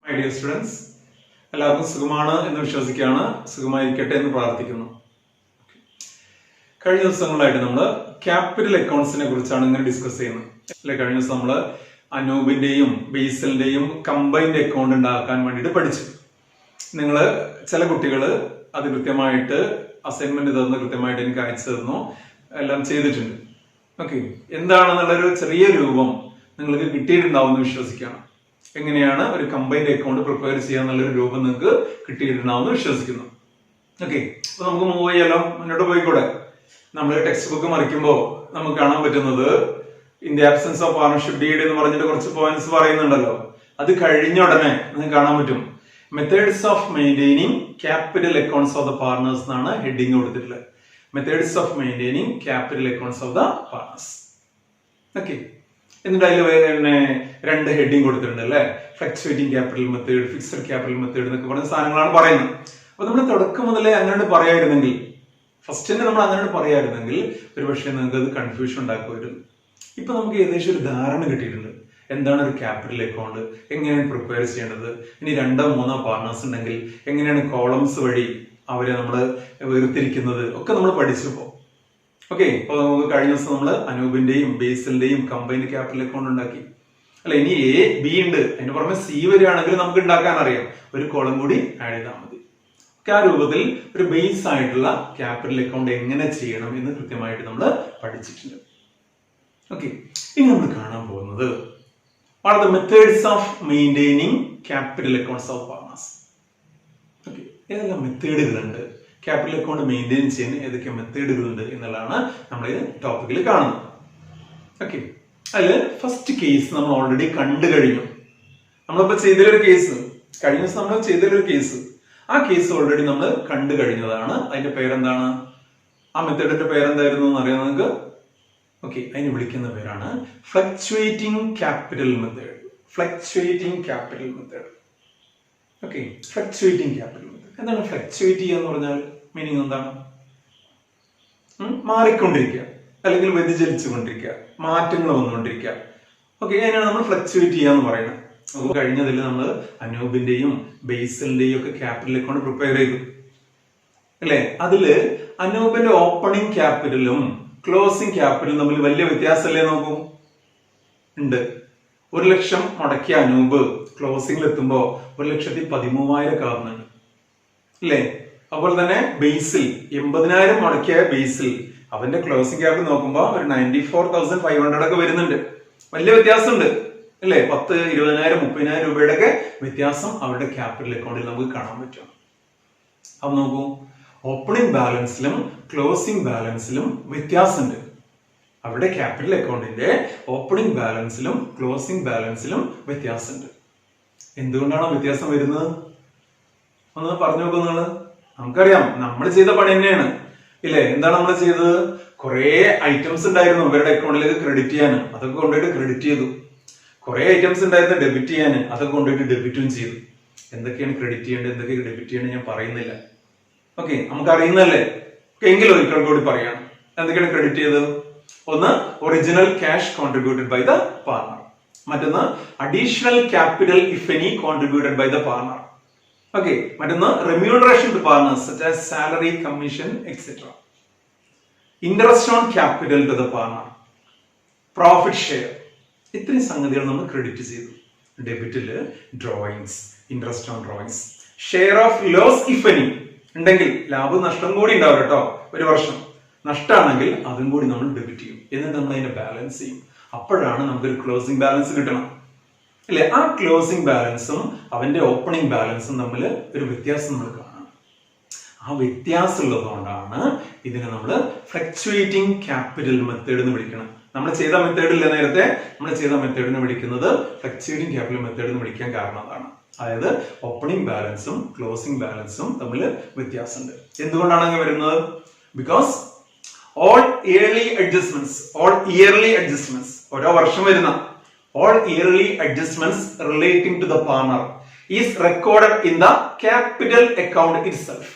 My dear students, എല്ലാവർക്കും സുഖമാണ് എന്ന് വിശ്വസിക്കുകയാണ്. സുഖമായിരിക്കട്ടെ എന്ന് പ്രാർത്ഥിക്കുന്നു. കഴിഞ്ഞ ദിവസങ്ങളായിട്ട് നമ്മൾ ക്യാപിറ്റൽ അക്കൗണ്ട്സിനെ കുറിച്ചാണ് ഇങ്ങനെ ഡിസ്കസ് ചെയ്യുന്നത് അല്ലെ. കഴിഞ്ഞ ദിവസം നമ്മൾ അനൂപിന്റെയും ബേസിലിന്റെയും കമ്പൈൻഡ് അക്കൗണ്ട് ഉണ്ടാക്കാൻ വേണ്ടിയിട്ട് പഠിച്ചു. നിങ്ങൾ ചില കുട്ടികൾ അത് കൃത്യമായിട്ട് അസൈൻമെന്റ് തന്ന് കൃത്യമായിട്ട് എനിക്ക് അയച്ചു തന്നു, എല്ലാം ചെയ്തിട്ടുണ്ട്. ഓക്കെ, എന്താണെന്നുള്ളൊരു ചെറിയ രൂപം നിങ്ങൾക്ക് കിട്ടിയിട്ടുണ്ടാവും എന്ന് വിശ്വസിക്കുകയാണ്. എങ്ങനെയാണ് ഒരു കമ്പൈൻഡ് അക്കൗണ്ട് പ്രിപ്പയർ ചെയ്യാന്നുള്ളൊരു രൂപം നിങ്ങൾക്ക് കിട്ടിയിട്ടുണ്ടാവും വിശ്വസിക്കുന്നു. ഓക്കെ, അപ്പൊ നമുക്ക് മൂവ് ചെയ്യാലോ, മുന്നോട്ട് പോയിക്കൂടെ. നമ്മൾ ടെക്സ്റ്റ് ബുക്ക് മറിക്കുമ്പോൾ നമുക്ക് കാണാൻ പറ്റുന്നത് in the absence of partnership deed എന്ന് പറഞ്ഞിട്ട് കുറച്ച് പോയിന്റ്സ് പറയുന്നുണ്ടല്ലോ. അത് കഴിഞ്ഞ ഉടനെ നിങ്ങൾക്ക് കാണാൻ പറ്റും methods of maintaining capital accounts of the partners എന്നാണ് ഹെഡിങ് കൊടുത്തിട്ടുള്ളത്. Methods of maintaining capital accounts of the partners. Okay, എന്നിട്ട് അതിൽ പിന്നെ രണ്ട് ഹെഡിങ് കൊടുത്തിട്ടുണ്ട് അല്ലെ. Fluctuating capital method, fixed capital method എന്നൊക്കെ പറഞ്ഞ സാധനങ്ങളാണ് പറയുന്നത്. അപ്പൊ നമ്മൾ തുടക്കം മുതലേ അങ്ങനെ പറയായിരുന്നെങ്കിൽ, ഫസ്റ്റ് തന്നെ നമ്മൾ അങ്ങനെ പറയായിരുന്നെങ്കിൽ ഒരുപക്ഷെ നിങ്ങൾക്ക് അത് കൺഫ്യൂഷൻ ഉണ്ടാക്കുമായിരുന്നു. ഇപ്പൊ നമുക്ക് ഏകദേശം ഒരു ധാരണ കിട്ടിയിട്ടുണ്ട് എന്താണ് ഒരു ക്യാപിറ്റൽ അക്കൗണ്ട്, എങ്ങനെയാണ് പ്രിപ്പയർ ചെയ്യേണ്ടത്. ഇനി 2-3 പാർട്ണേഴ്സ് ഉണ്ടെങ്കിൽ എങ്ങനെയാണ് കോളംസ് വഴി അവരെ നമ്മൾ വേർതിരിക്കുന്നത് ഒക്കെ നമ്മൾ പഠിച്ചപ്പോ. ഓക്കെ, അപ്പൊ നമുക്ക് കഴിഞ്ഞ ദിവസം നമ്മൾ അനൂപിന്റെയും ബേസിലിന്റെയും കമ്പൈൻഡ് ക്യാപിറ്റൽ അക്കൗണ്ട് ഉണ്ടാക്കി അല്ല. ഇനി എ ബി ഉണ്ട്, അതിന് പുറമെ സി വരികയാണെങ്കിൽ നമുക്ക് ഉണ്ടാക്കാൻ അറിയാം. ഒരു കോളം കൂടി ആഡ് ചെയ്താൽ മതി. ആ രൂപത്തിൽ ഒരു ബേസ് ആയിട്ടുള്ള ക്യാപിറ്റൽ അക്കൗണ്ട് എങ്ങനെ ചെയ്യണം എന്ന് കൃത്യമായിട്ട് നമ്മൾ പഠിച്ചിട്ടുണ്ട്. ഓക്കെ, ഇനി നമ്മൾ കാണാൻ പോകുന്നത് are the methods of maintaining capital accounts of partners. Okay, ഏതെല്ലാം മെത്തേഡുകളുണ്ട് ക്യാപിറ്റൽ അക്കൗണ്ട് മെയിൻറ്റെയിൻ ചെയ്യാൻ, ഏതൊക്കെ മെത്തേഡുകളുണ്ട് എന്നുള്ളതാണ് നമ്മൾ ഈ ടോപ്പിക്കിൽ കാണുന്നത്. ഓക്കെ, അതിൽ ഫസ്റ്റ് കേസ് നമ്മൾ ഓൾറെഡി കണ്ടു കഴിഞ്ഞു. നമ്മളിപ്പോ ചെയ്തൊരു കേസ്, കഴിഞ്ഞ ദിവസം നമ്മൾ ചെയ്തൊരു കേസ്, ആ കേസ് ഓൾറെഡി നമ്മൾ കണ്ടു കഴിഞ്ഞതാണ്. അതിന്റെ പേരെന്താണ്? ആ മെത്തേഡിന്റെ പേരെന്തായിരുന്നു എന്ന് അറിയാം നിങ്ങൾക്ക്? ഓക്കെ, അതിന് വിളിക്കുന്ന പേരാണ് fluctuating capital method. Fluctuating capital method. Okay, fluctuating capital method. എന്താണ് ഫ്ലക്ച്വേറ്റ് ചെയ്യുക എന്ന് പറഞ്ഞാൽ? മീനിങ് എന്താണ്? മാറിക്കൊണ്ടിരിക്കുക അല്ലെങ്കിൽ വ്യതിചലിച്ചു കൊണ്ടിരിക്കുക, മാറ്റങ്ങൾ വന്നുകൊണ്ടിരിക്കുക. ഓക്കെ, അതിനാണ് നമ്മൾ ഫ്ലക്ച്വേറ്റ് ചെയ്യുക എന്ന് പറയുന്നത്. അപ്പോൾ കഴിഞ്ഞതിൽ നമ്മൾ അനൂപിന്റെയും ബേസിലിന്റെയും ഒക്കെ ക്യാപിറ്റൽ അക്കൗണ്ട് പ്രിപ്പയർ ചെയ്തു അല്ലെ. അതില് അനൂപിന്റെ ഓപ്പണിംഗ് ക്യാപിറ്റലും ക്ലോസിംഗ് ക്യാപിറ്റലും തമ്മിൽ വലിയ വ്യത്യാസമല്ലേ? നോക്കൂ, ഉണ്ട്. 1 ലക്ഷം മുടക്കിയ അനൂപ് ക്ലോസിംഗിൽ എത്തുമ്പോ 1,13,000 ആവുന്നുണ്ട് അല്ലേ. അതുപോലെ തന്നെ ബേസിൽ 80,000 മുടക്കിയ ബേസിൽ അവന്റെ ക്ലോസിംഗ് ക്യാപിറ്റൽ നോക്കുമ്പോ ഒരു 94,500 ഒക്കെ വരുന്നുണ്ട്. വലിയ വ്യത്യാസമുണ്ട് അല്ലേ. 10,000, 20,000, 30,000 രൂപയുടെ ഒക്കെ വ്യത്യാസം അവരുടെ ക്യാപിറ്റൽ അക്കൗണ്ടിൽ നമുക്ക് കാണാൻ പറ്റും. അപ്പൊ നോക്കൂ, ഓപ്പണിംഗ് ബാലൻസിലും ക്ലോസിംഗ് ബാലൻസിലും വ്യത്യാസമുണ്ട്. അവിടെ ക്യാപിറ്റൽ അക്കൗണ്ടിന്റെ ഓപ്പണിംഗ് ബാലൻസിലും ക്ലോസിംഗ് ബാലൻസിലും വ്യത്യാസമുണ്ട്. എന്തുകൊണ്ടാണ് വ്യത്യാസം വരുന്നത്? ഒന്ന് പറഞ്ഞു നോക്കുന്നത്. നമുക്കറിയാം, നമ്മൾ ചെയ്ത പണി തന്നെയാണ് ഇല്ലേ. എന്താണ് നമ്മൾ ചെയ്തത്? കുറെ ഐറ്റംസ് ഉണ്ടായിരുന്നു ഇവരുടെ അക്കൗണ്ടിലേക്ക് ക്രെഡിറ്റ് ചെയ്യാൻ, അതൊക്കെ കൊണ്ടുപോയിട്ട് ക്രെഡിറ്റ് ചെയ്തു. കുറെ ഐറ്റംസ് ഉണ്ടായിരുന്നു ഡെബിറ്റ് ചെയ്യാൻ, അതൊക്കെ കൊണ്ടുപോയിട്ട് ഡെബിറ്റും ചെയ്തു. എന്തൊക്കെയാണ് ക്രെഡിറ്റ് ചെയ്യേണ്ടത്, എന്തൊക്കെയാണ് ഡെബിറ്റ് ചെയ്യേണ്ടത് ഞാൻ പറയുന്നില്ല. ഓക്കെ, നമുക്ക് അറിയുന്നല്ലേ. എങ്കിലും ഒരിക്കൽ കൂടി പറയാം. എന്തൊക്കെയാണ് ക്രെഡിറ്റ് ചെയ്തത്? ഒന്ന്, original cash contributed by the partner. മറ്റൊന്ന്, additional capital if any contributed by the partner. Okay, മറ്റൊന്ന്, remuneration to partners such as salary, commission etcetera. Interest on capital to the partner, profit share. ഇത്രയും സംഗതികൾ നമ്മൾ credit ചെയ്തു. ഡെബിറ്റില് drawings, interest on drawings. Share of loss if any ഉണ്ടെങ്കിൽ, ലാഭം നഷ്ടം കൂടി ഉണ്ടാവും കേട്ടോ. ഒരു വർഷം നഷ്ടമാണെങ്കിൽ അതും കൂടി നമ്മൾ ഡെബിറ്റ് ചെയ്യും. എന്നിട്ട് നമ്മൾ അതിനെ ബാലൻസ് ചെയ്യും. അപ്പോഴാണ് നമുക്കൊരു ക്ലോസിംഗ് ബാലൻസ് കിട്ടണം അല്ലെ. ആ ക്ലോസിംഗ് ബാലൻസും അവന്റെ ഓപ്പണിംഗ് ബാലൻസും തമ്മിൽ ഒരു വ്യത്യാസം നമ്മൾ കാണണം. ആ വ്യത്യാസം ഉള്ളതുകൊണ്ടാണ് ഇതിനെ നമ്മൾ ഫ്ലക്ച്വേറ്റിംഗ് ക്യാപിറ്റൽ മെത്തേഡ് എന്ന് വിളിക്കണം. നമ്മൾ ചെയ്ത മെത്തേഡ് ഇല്ല നേരത്തെ, നമ്മൾ ചെയ്ത മെത്തേഡിനെ വിളിക്കുന്നത് ഫ്ലക്ച്വേറ്റിംഗ് ക്യാപിറ്റൽ മെത്തേഡ് എന്ന് വിളിക്കാൻ കാരണം അതാണ്. അതായത് ഓപ്പണിംഗ് ബാലൻസും ക്ലോസിംഗ് ബാലൻസും തമ്മിൽ വ്യത്യാസമുണ്ട്. എന്തുകൊണ്ടാണ് അങ്ങനെ വരുന്നത്? ബിക്കോസ് ഓൾ ഇയർലി അഡ്ജസ്റ്റ്മെന്റ്സ്, ഓരോ വർഷം വരുന്ന all yearly adjustments relating to the partner is recorded in the capital account itself.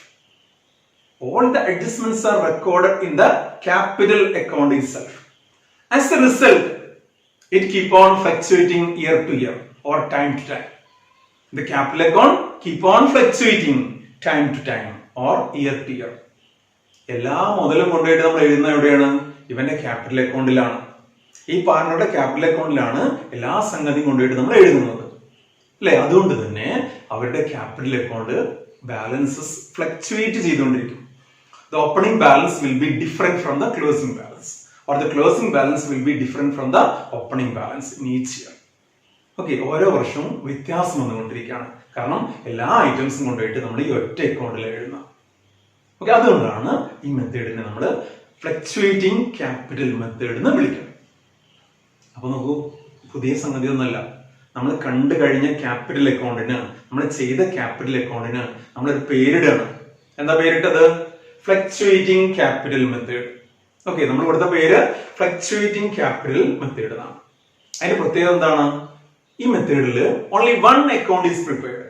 All the adjustments are recorded in the capital account itself. As a result, it keep on fluctuating year to year or time to time. The capital account keep on fluctuating time to time or year to year. എല്ലാ മുതലും കൊണ്ടുപോയിട്ട് നമ്മൾ എഴുതുന്ന എവിടെയാണ്? ഇവന്റെ capital അക്കൗണ്ടിലാണ്. ഈ പാർട്ണറുടെ capital അക്കൗണ്ടിലാണ് എല്ലാ സംഗതിയും കൊണ്ടുപോയിട്ട് നമ്മൾ എഴുതുന്നത് അല്ലെ? അതുകൊണ്ട് തന്നെ അവരുടെ ക്യാപിറ്റൽ അക്കൗണ്ട് ബാലൻസസ് ഫ്ലക്ച്വേറ്റ് ചെയ്തുകൊണ്ടിരിക്കും. The opening balance will be different from the closing balance, or the closing balance will be different from the opening balance in each year. Okay, ഓരോ വർഷവും വ്യത്യാസം വന്നുകൊണ്ടിരിക്കുകയാണ്. കാരണം എല്ലാ ഐറ്റംസും കൊണ്ടുപോയിട്ട് നമ്മൾ ഈ ഒറ്റ അക്കൗണ്ടിൽ എഴുതുന്നത്. ഓക്കെ, അതുകൊണ്ടാണ് ഈ മെത്തേഡിനെ നമ്മൾ ഫ്ലക്ച്വേറ്റിംഗ് ക്യാപിറ്റൽ മെത്തേഡ് എന്ന് വിളിക്കുന്നത്. അപ്പൊ നോക്കൂ, പുതിയ സംഗതി ഒന്നല്ല. നമ്മൾ കണ്ടു കഴിഞ്ഞ ക്യാപിറ്റൽ അക്കൗണ്ടിന്, നമ്മൾ ചെയ്ത ക്യാപിറ്റൽ അക്കൗണ്ടിന് നമ്മളൊരു പേരിടാണ്. എന്താ പേരിട്ടത്? Fluctuating capital method. ഓക്കെ, നമ്മൾ കൊടുത്ത പേര് ഫ്ലക്ച്വേറ്റിംഗ് ക്യാപിറ്റൽ മെത്തേഡ് എന്നാണ്. അതിന്റെ പ്രത്യേകത എന്താണ്? ഈ മെത്തേഡിൽ only one account is prepared.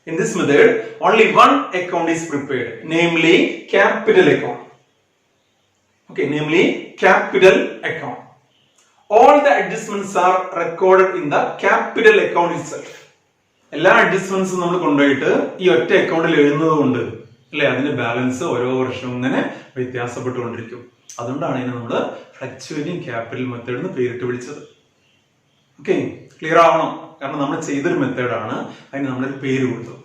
In this method, only one account is prepared, namely capital account. Okay, namely capital account. All the adjustments are recorded in the capital account itself. എല്ലാ അഡ്ജസ്റ്റ്മെന്റ്സും നമ്മൾ കൊണ്ടുപോയിട്ട് ഈ ഒറ്റ അക്കൗണ്ടിൽ എഴുതുന്നത് കൊണ്ട് അല്ലെ, അതിന്റെ ബാലൻസ് ഓരോ വർഷവും ഇങ്ങനെ വ്യത്യാസപ്പെട്ടുകൊണ്ടിരിക്കും. അതുകൊണ്ടാണ് ഇതിനെ നമ്മൾ ഫ്ലക്ച്വേറ്റിംഗ് ക്യാപിറ്റൽ മെത്തേഡ് എന്ന് പേരിട്ട് വിളിച്ചത്. ഓക്കെ, ക്ലിയർ ആവണം. കാരണം നമ്മൾ ചെയ്തൊരു മെത്തേഡാണ്, അതിന് നമ്മളൊരു പേര് കൊടുത്തു.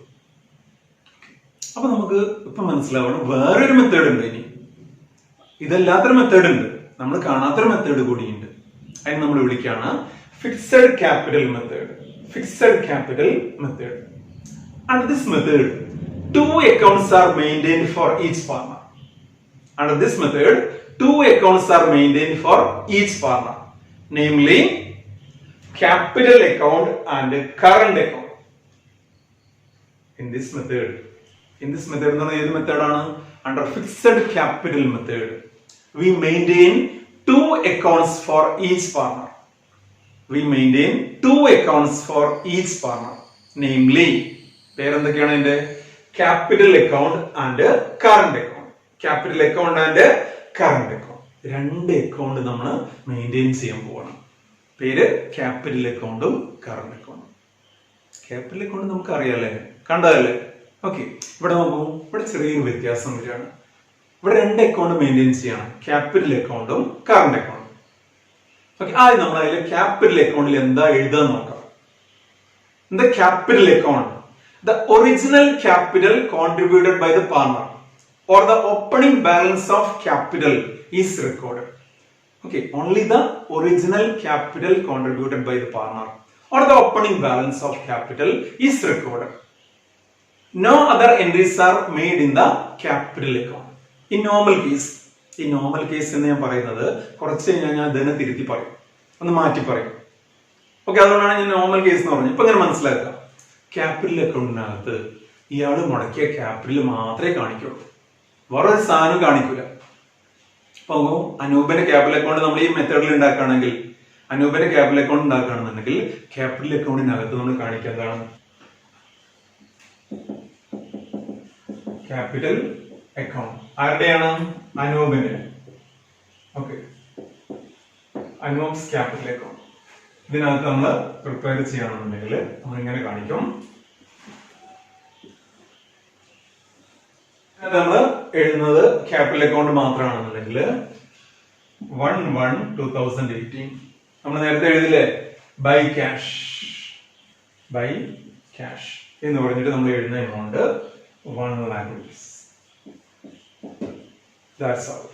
അപ്പൊ നമുക്ക് ഇപ്പൊ മനസ്സിലാവണം വേറൊരു മെത്തേഡ് ഉണ്ട്. ഇനി ഇതല്ലാത്തൊരു മെത്തേഡ് ഉണ്ട്, നമ്മൾ കാണാത്തൊരു മെത്തേഡ് കൂടിയുണ്ട്. അതിന് നമ്മൾ വിളിക്കുകയാണ് fixed capital method. Fixed capital method. Under this method, two accounts are maintained for each partner. Under this method, two accounts are maintained for each partner, namely capital account and current account. In this method എന്ന് പറഞ്ഞാൽ ഏത് മെത്തേഡാണ്? Under fixed capital method, we maintain two accounts for each partner. We maintain two accounts for each partner, namely പേരെന്തൊക്കെയാണ് അതിന്റെ? Capital account and current account. Capital account and current account, രണ്ട് account നമ്മൾ maintain ചെയ്യാൻ പോകണം. പേര് capital അക്കൗണ്ടും current അക്കൗണ്ടും. Capital account നമുക്ക് അറിയാല്ലേ, കണ്ടതല്ലേ? ഓക്കെ, ഇവിടെ നോക്കൂ, ഇവിടെ ചെറിയൊരു വ്യത്യാസം വരികയാണ്. ഇവിടെ രണ്ട് അക്കൗണ്ട് മെയിൻറ്റെയിൻ ചെയ്യണം, ക്യാപിറ്റൽ അക്കൗണ്ടും കറണ്ട് അക്കൗണ്ടും. ഓക്കെ, ആദ്യം നമ്മൾ അതിലെ ക്യാപിറ്റൽ അക്കൗണ്ടിൽ എന്താ എഴുതാൻ നോക്കാം. എന്താ capital account? The original capital contributed by the partner or the opening balance of capital is recorded. Okay, only the original capital contributed by the partner or the opening balance of capital is recorded. No other entries are made in the capital account. In normal case എന്ന് ഞാൻ പറയുന്നത് കുറച്ച് കഴിഞ്ഞാൽ ഞാൻ ഇതിനെ തിരുത്തി പറയും, ഒന്ന് മാറ്റി പറയും. ഓക്കെ, അതുകൊണ്ടാണ് ഞാൻ നോർമൽ കേസ് എന്ന് പറഞ്ഞത്. ഇപ്പൊ ഇങ്ങനെ മനസ്സിലാക്കാം. ക്യാപിറ്റൽ അക്കൗണ്ടിനകത്ത് ഇയാൾ മുടക്കിയ ക്യാപിറ്റൽ മാത്രമേ കാണിക്കുള്ളൂ, വേറെ ഒരു സാധനം കാണിക്കൂല. അപ്പൊ അനൂപിന്റെ ക്യാപിറ്റൽ അക്കൗണ്ട് നമ്മൾ ഈ മെത്തേഡിൽ ഉണ്ടാക്കുകയാണെങ്കിൽ, അനൂപിന്റെ ക്യാപിറ്റൽ അക്കൗണ്ട് ഉണ്ടാക്കുകയാണെന്നുണ്ടെങ്കിൽ ക്യാപിറ്റൽ അക്കൗണ്ടിനകത്ത് നമ്മൾ കാണിക്കുക എന്താണ്? ക്യാപിറ്റൽ അക്കൗണ്ട് ആരുടെയാണ്? അനൂപിന്റെ. Okay, Anoop's capital account. ഇതിനകത്ത് നമ്മൾ പ്രിപ്പയർ ചെയ്യണമെന്നുണ്ടെങ്കിൽ നമ്മൾ ഇങ്ങനെ കാണിക്കും. നമ്മൾ എഴുതുന്നത് ക്യാപിറ്റൽ അക്കൗണ്ട് മാത്രമാണെന്നുണ്ടെങ്കിൽ 1/1/2018 നമ്മൾ നേരത്തെ എഴുതില്ലേ, ബൈ ക്യാഷ് എന്ന് പറഞ്ഞിട്ട് നമ്മൾ എഴുതുന്ന amount 1 lakh rupees. That's all.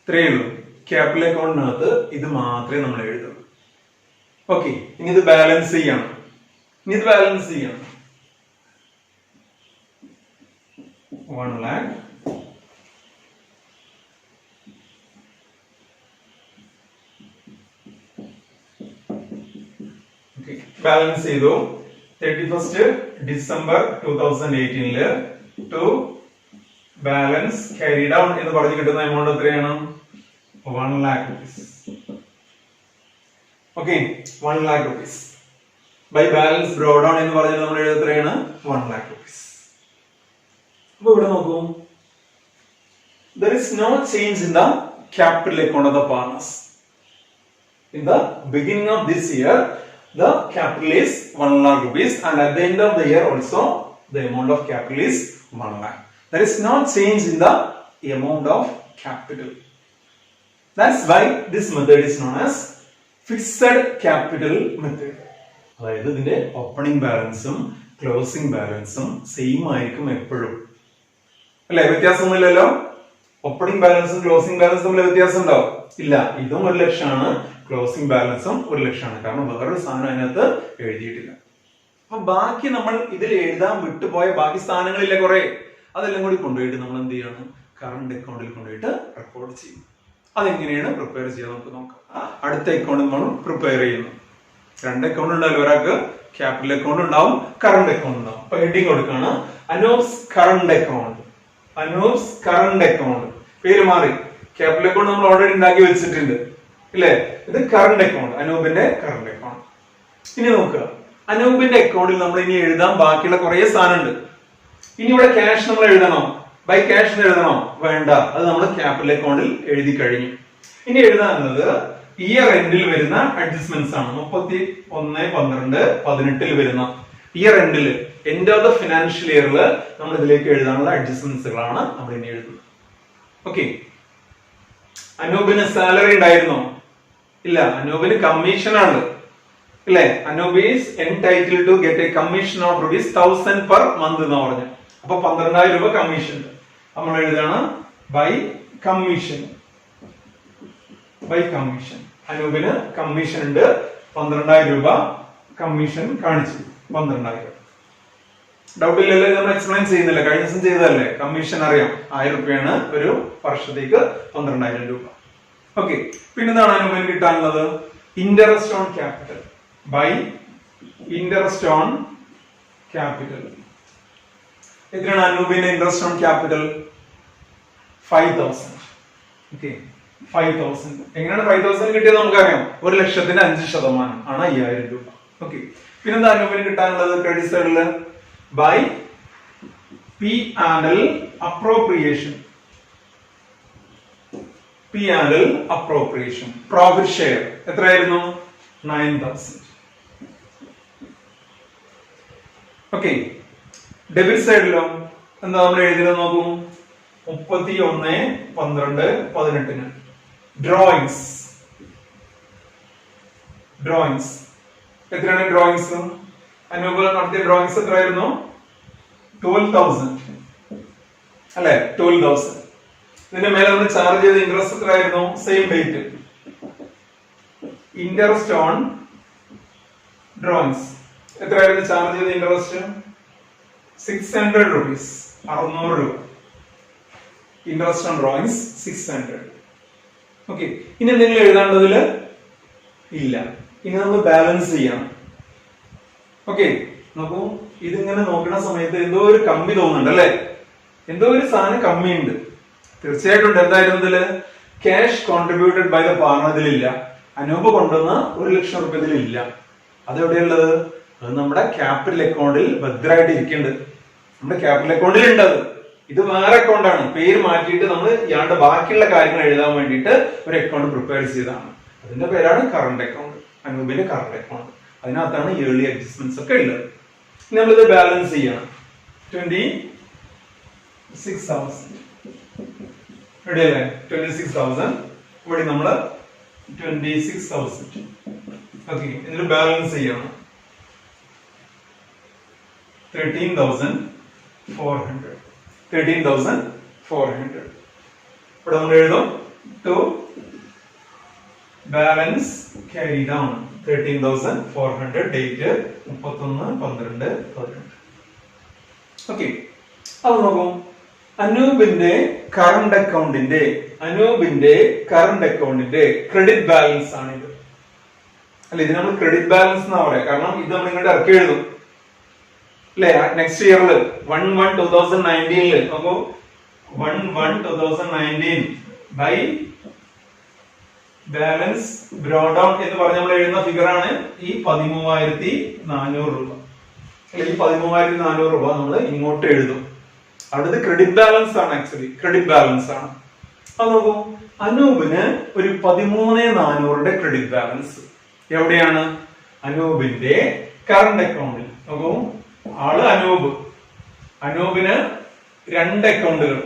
ഇത്രയേ ഉള്ളൂ. ക്യാപിറ്റൽ അക്കൗണ്ടിനകത്ത് ഇത് മാത്രമേ നമ്മൾ എഴുതുള്ളൂ. ഓക്കെ, ഇനി ഇത് ബാലൻസ് ചെയ്യണം. 1 lakh ബാലൻസ് ചെയ്തു. 31st December 2018 to balance carry down എന്ന് പറഞ്ഞു കിട്ടുന്ന എമൗണ്ട് എത്രയാണ്? 1 lakh rupees. Okay, 1 lakh rupees. By balance brought down എന്ന് പറഞ്ഞാൽ നമ്മൾ എത്രയാണ്? 1 lakh rupees. അപ്പൊ ഇവിടെ നോക്കൂ, there is no change in the capital account of the partners. In the beginning of this year, the capital is 1 lakh rupees, and at the end of the year also the amount of capital is 1 lakh. There is no change in the amount of capital. That's why this method is known as fixed capital method. അതായത് ഇതിന്റെ opening ബാലൻസും closing ബാലൻസും same ആയിരിക്കും എപ്പോഴും, അല്ലെ? വ്യത്യാസമൊന്നുമില്ലല്ലോ. Opening ബാലൻസും closing ബാലൻസും തമ്മിൽ വ്യത്യാസം ഉണ്ടോ? ഇല്ല. ഇതും 1 ലക്ഷമാണ്, ക്ലോസിംഗ് ബാലൻസും 1 ലക്ഷമാണ്. കാരണം വേറൊരു സാധനം അതിനകത്ത് എഴുതിയിട്ടില്ല. അപ്പൊ ബാക്കി നമ്മൾ ഇതിൽ എഴുതാൻ വിട്ടുപോയ ബാക്കി സ്ഥാനങ്ങളില്ല കുറെ, അതെല്ലാം കൂടി കൊണ്ടുപോയിട്ട് നമ്മൾ എന്ത് ചെയ്യണം? കറണ്ട് അക്കൗണ്ടിൽ കൊണ്ടുപോയിട്ട് റെക്കോർഡ് ചെയ്യും. അതെങ്ങനെയാണ് പ്രിപ്പയർ ചെയ്യാൻ നമുക്ക് നോക്കാം. അടുത്ത അക്കൗണ്ട് നമ്മൾ പ്രിപ്പയർ ചെയ്യുന്നു. 2 അക്കൗണ്ട് ഉണ്ടാവില്ല, ഒരാൾക്ക് ക്യാപിറ്റൽ അക്കൗണ്ട് ഉണ്ടാവും, കറണ്ട് അക്കൗണ്ട് ഉണ്ടാവും. അപ്പൊ ഹെഡിങ് കൊടുക്കാണ് Anoop's current account. Anoop's current account. പേര് മാറി. ക്യാപിറ്റൽ അക്കൗണ്ട് നമ്മൾ ഓൾറെഡി ഉണ്ടാക്കി വെച്ചിട്ടുണ്ട്, ഇല്ലേ? ഇത് കറണ്ട് അക്കൗണ്ട്, അനൂപിന്റെ കറണ്ട് അക്കൗണ്ട്. ഇനി നോക്കുക, അനൂപിന്റെ അക്കൗണ്ടിൽ നമ്മൾ ഇനി എഴുതാൻ ബാക്കിയുള്ള കുറെ സാധനമുണ്ട്. ഇനി ഇവിടെ ക്യാഷ് നമ്മൾ എഴുതണോ? By cash എഴുതണോ? വേണ്ട, അത് നമ്മൾ ക്യാപിറ്റൽ അക്കൗണ്ടിൽ എഴുതി കഴിഞ്ഞു. ഇനി എഴുതാനുള്ളത് ഇയർ എൻഡിൽ വരുന്ന അഡ്ജസ്റ്റ്മെന്റ്സ് ആണ്. 31/12/18 വരുന്ന ഇയർ എൻഡിൽ, എൻഡ് ഓഫ് ദ ഫിനാൻഷ്യൽ ഇയറിൽ നമ്മൾ ഇതിലേക്ക് എഴുതാനുള്ള അഡ്ജസ്റ്റ്മെന്റ്സുകളാണ് നമ്മൾ ഇനി എഴുതുന്നത്. ഓക്കെ. അനൂപിന് സാലറി ഉണ്ടായിരുന്നോ? ഇല്ല. അനൂപിന് കമ്മീഷൻ ആണ്, ഇല്ലേ? Anoop is entitled to get a commission of ₹1000 per month എന്ന് പറഞ്ഞു. അപ്പൊ 12,000 രൂപ കമ്മീഷൻ. നമ്മൾ എഴുതാണ് ബൈ കമ്മീഷൻ. By commission. അനൂപിന് കമ്മീഷൻ ഉണ്ട്, 12,000 രൂപ കമ്മീഷൻ കാണിച്ചു. 12,000. ഡൗട്ട് ഇല്ലല്ലോ? നമ്മൾ എക്സ്പ്ലെയിൻ ചെയ്യുന്നില്ല, കഴിഞ്ഞ ദിവസം ചെയ്തതല്ലേ? കമ്മീഷൻ അറിയാം, 1000 രൂപയാണ് ഒരു വർഷത്തേക്ക്, 12,000 രൂപ. ഓക്കെ. പിന്നെന്താണ് അനൂപിന് കിട്ടാനുള്ളത്? Interest on capital. By interest on capital. എത്രയാണ് അനൂപിന്റെ ഇൻട്രസ്റ്റ് ഓൺ ക്യാപിറ്റൽ? 5,000. ഓക്കെ. 5,000. എങ്ങനെയാണ് 5,000 കിട്ടിയത്? നമുക്കറിയാം, 1,00,000ന്റെ 5% ആണ് 5,000 രൂപ. ഓക്കെ. പിന്നെന്താ അനൂപിന് കിട്ടാനുള്ളത് ക്രെഡിറ്റ് സൈഡില്? By P and L appropriation. P and L appropriation. Profit share എത്രയായിരുന്നു? 9,000. ഓക്കെ. ഡെബിറ്റ് സൈഡിലോ എന്താ നമ്മൾ എഴുതിയത് നോക്കൂ. 31/12/18 ഡ്രോയിങ്സ്. ഡ്രോയിങ്സ് എത്രയാണ്? ഡ്രോയിങ്സ് അനൂപ് നടത്തിയ ഡ്രോയിങ്സ് എത്രയായിരുന്നു? 12,000 അല്ലെ? 12,000. ഇതിന്റെ മേലെ നമ്മൾ ചാർജ് ചെയ്ത ഇൻട്രസ്റ്റ് എത്രയായിരുന്നു? Same date. Interest on drawings എത്രയായിരുന്നു ചാർജ് ചെയ്ത ഇൻട്രസ്റ്റ്? 600 rupees. 600 രൂപ. Interest on drawings 600. ഓക്കെ. ഇനി എന്തെങ്കിലും എഴുതാണ്ടതില്? ഇല്ല. ഇനി നമ്മൾ ബാലൻസ് ചെയ്യണം. ഓക്കെ. നോക്കൂ, ഇതിങ്ങനെ നോക്കുന്ന സമയത്ത് എന്തോ ഒരു കമ്മി തോന്നുന്നുണ്ട്, അല്ലെ? എന്തോ ഒരു സാധനം കമ്മിയുണ്ട്. തീർച്ചയായിട്ടും എന്തായിരുന്നു ഇതില്? Cash contributed by the partner ഇതിലില്ല. അനൂപ് കൊണ്ടുവന്ന 1,00,000 രൂപ ഇതിലില്ല. അതെവിടെയുള്ളത്? അത് നമ്മുടെ ക്യാപിറ്റൽ അക്കൗണ്ടിൽ ഭദ്രമായിട്ട് ഇരിക്കുന്നുണ്ട്. നമ്മുടെ ക്യാപിറ്റൽ അക്കൗണ്ടിൽ ഉണ്ട്. അത് ഇത് വേറെ അക്കൗണ്ടാണ്, പേര് മാറ്റിയിട്ട് നമ്മൾ ഇയാളുടെ ബാക്കിയുള്ള കാര്യങ്ങൾ എഴുതാൻ വേണ്ടിയിട്ട് ഒരു അക്കൗണ്ട് പ്രിപ്പയർ ചെയ്തതാണ്. അതിന്റെ പേരാണ് കറണ്ട് അക്കൗണ്ട്, അനൂപിന്റെ കറണ്ട് അക്കൗണ്ട്. അതിനകത്താണ് ഇയർലി അഡ്ജസ്റ്റ്മെന്റ്സ് ഒക്കെ ഉള്ളത്. നമ്മളിത് ബാലൻസ് ചെയ്യണം. 26,000 റെഡിയല്ലേ? 26,000 ഇവിടെ നമ്മള് 26,000. ഓക്കെ. ഇതിൽ ബാലൻസ് ചെയ്യണം. 13,400. 13,400. ഇവിടെ നമ്മൾ എഴുതും to balance carry down 13,400. Date 31/12/18. Okay. അത് നോക്കൂ, അനൂപിന്റെ കറണ്ട് അക്കൗണ്ടിന്റെ ക്രെഡിറ്റ് ബാലൻസ് ആണിത്. അല്ല, ഇത് നമ്മൾ ക്രെഡിറ്റ് ബാലൻസ് എന്നാ പറയാ. കാരണം ഇത് നമ്മൾ ഇങ്ങോട്ട് ഇറക്കി എഴുതും, അല്ലെ? നെക്സ്റ്റ് ഇയറില് 1/1/2019 അപ്പോ 1/1/2019 ബൈ ബാലൻസ് ബ്രോഡ് ഡൗൺ എന്ന് പറഞ്ഞ് നമ്മൾ എഴുതുന്ന ഫിഗർ ആണ് ഈ 13,400 രൂപ. അല്ലെ, ഈ 13,400 രൂപ നമ്മൾ ഇങ്ങോട്ട് എഴുതും. അടുത്ത് ക്രെഡിറ്റ് ബാലൻസ് ആണ്. ആക്ച്വലി ക്രെഡിറ്റ് ബാലൻസ് ആണ്. അത് നോക്കൂ, അനൂപിന് ഒരു 13,400ന്റെ ക്രെഡിറ്റ് ബാലൻസ് എവിടെയാണ്? അനൂപിന്റെ കറണ്ട് അക്കൗണ്ടിൽ നോക്കൂ, ആള് അനൂപിന് 2 അക്കൗണ്ടുകൾ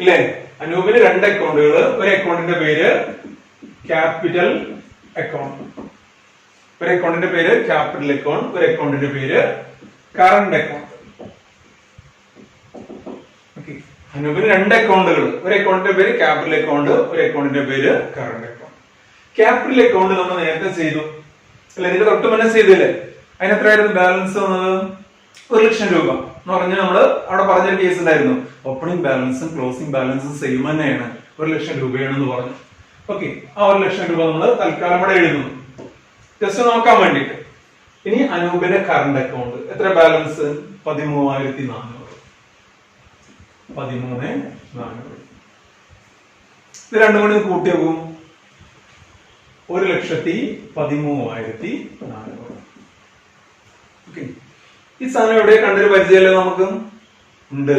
ഇല്ലേ? അനൂപിന് 2 അക്കൗണ്ടുകൾ. ഒരു അക്കൗണ്ടിന്റെ പേര് ക്യാപിറ്റൽ അക്കൗണ്ട്, ഒരു അക്കൗണ്ടിന്റെ പേര് ക്യാപിറ്റൽ അക്കൗണ്ട്, ഒരു അക്കൗണ്ടിന്റെ പേര് കറണ്ട് അക്കൗണ്ട്. അനൂപിന് 2 അക്കൗണ്ടുകൾ. ഒരു അക്കൗണ്ടിന്റെ പേര് ക്യാപിറ്റൽ അക്കൗണ്ട്, ഒരു അക്കൗണ്ടിന്റെ പേര് കറണ്ട് അക്കൗണ്ട്. ക്യാപിറ്റൽ അക്കൗണ്ട് നമ്മൾ നേരത്തെ ചെയ്തു അല്ലെ? ഇതിന്റെ തൊട്ട് മുന്നേ ചെയ്തില്ലേ? അതിന് എത്രയായിരുന്നു ബാലൻസ് വന്നത്? 1,00,000 രൂപ എന്ന് പറഞ്ഞ് നമ്മള് അവിടെ പറഞ്ഞൊരു കേസ് ഉണ്ടായിരുന്നു. ഓപ്പണിംഗ് ബാലൻസും ക്ലോസിംഗ് ബാലൻസും സെയിം തന്നെയാണ്, 1,00,000 രൂപയാണെന്ന് പറഞ്ഞു. ഓക്കെ, ആ 1,00,000 രൂപ നമ്മൾ തൽക്കാലം ഇവിടെ എഴുതുന്നു, ജസ്റ്റ് നോക്കാൻ വേണ്ടിട്ട്. ഇനി അനൂപിന്റെ കറണ്ട് അക്കൗണ്ട് എത്ര ബാലൻസ്? 13,400. 13,400. ഇത് രണ്ടും കൂടി കൂട്ടിയാകും 1,13,400. ഓക്കെ, ഈ സാധനം എവിടെ കണ്ടൊരു പരിചയമല്ലോ നമുക്ക് ഉണ്ട്.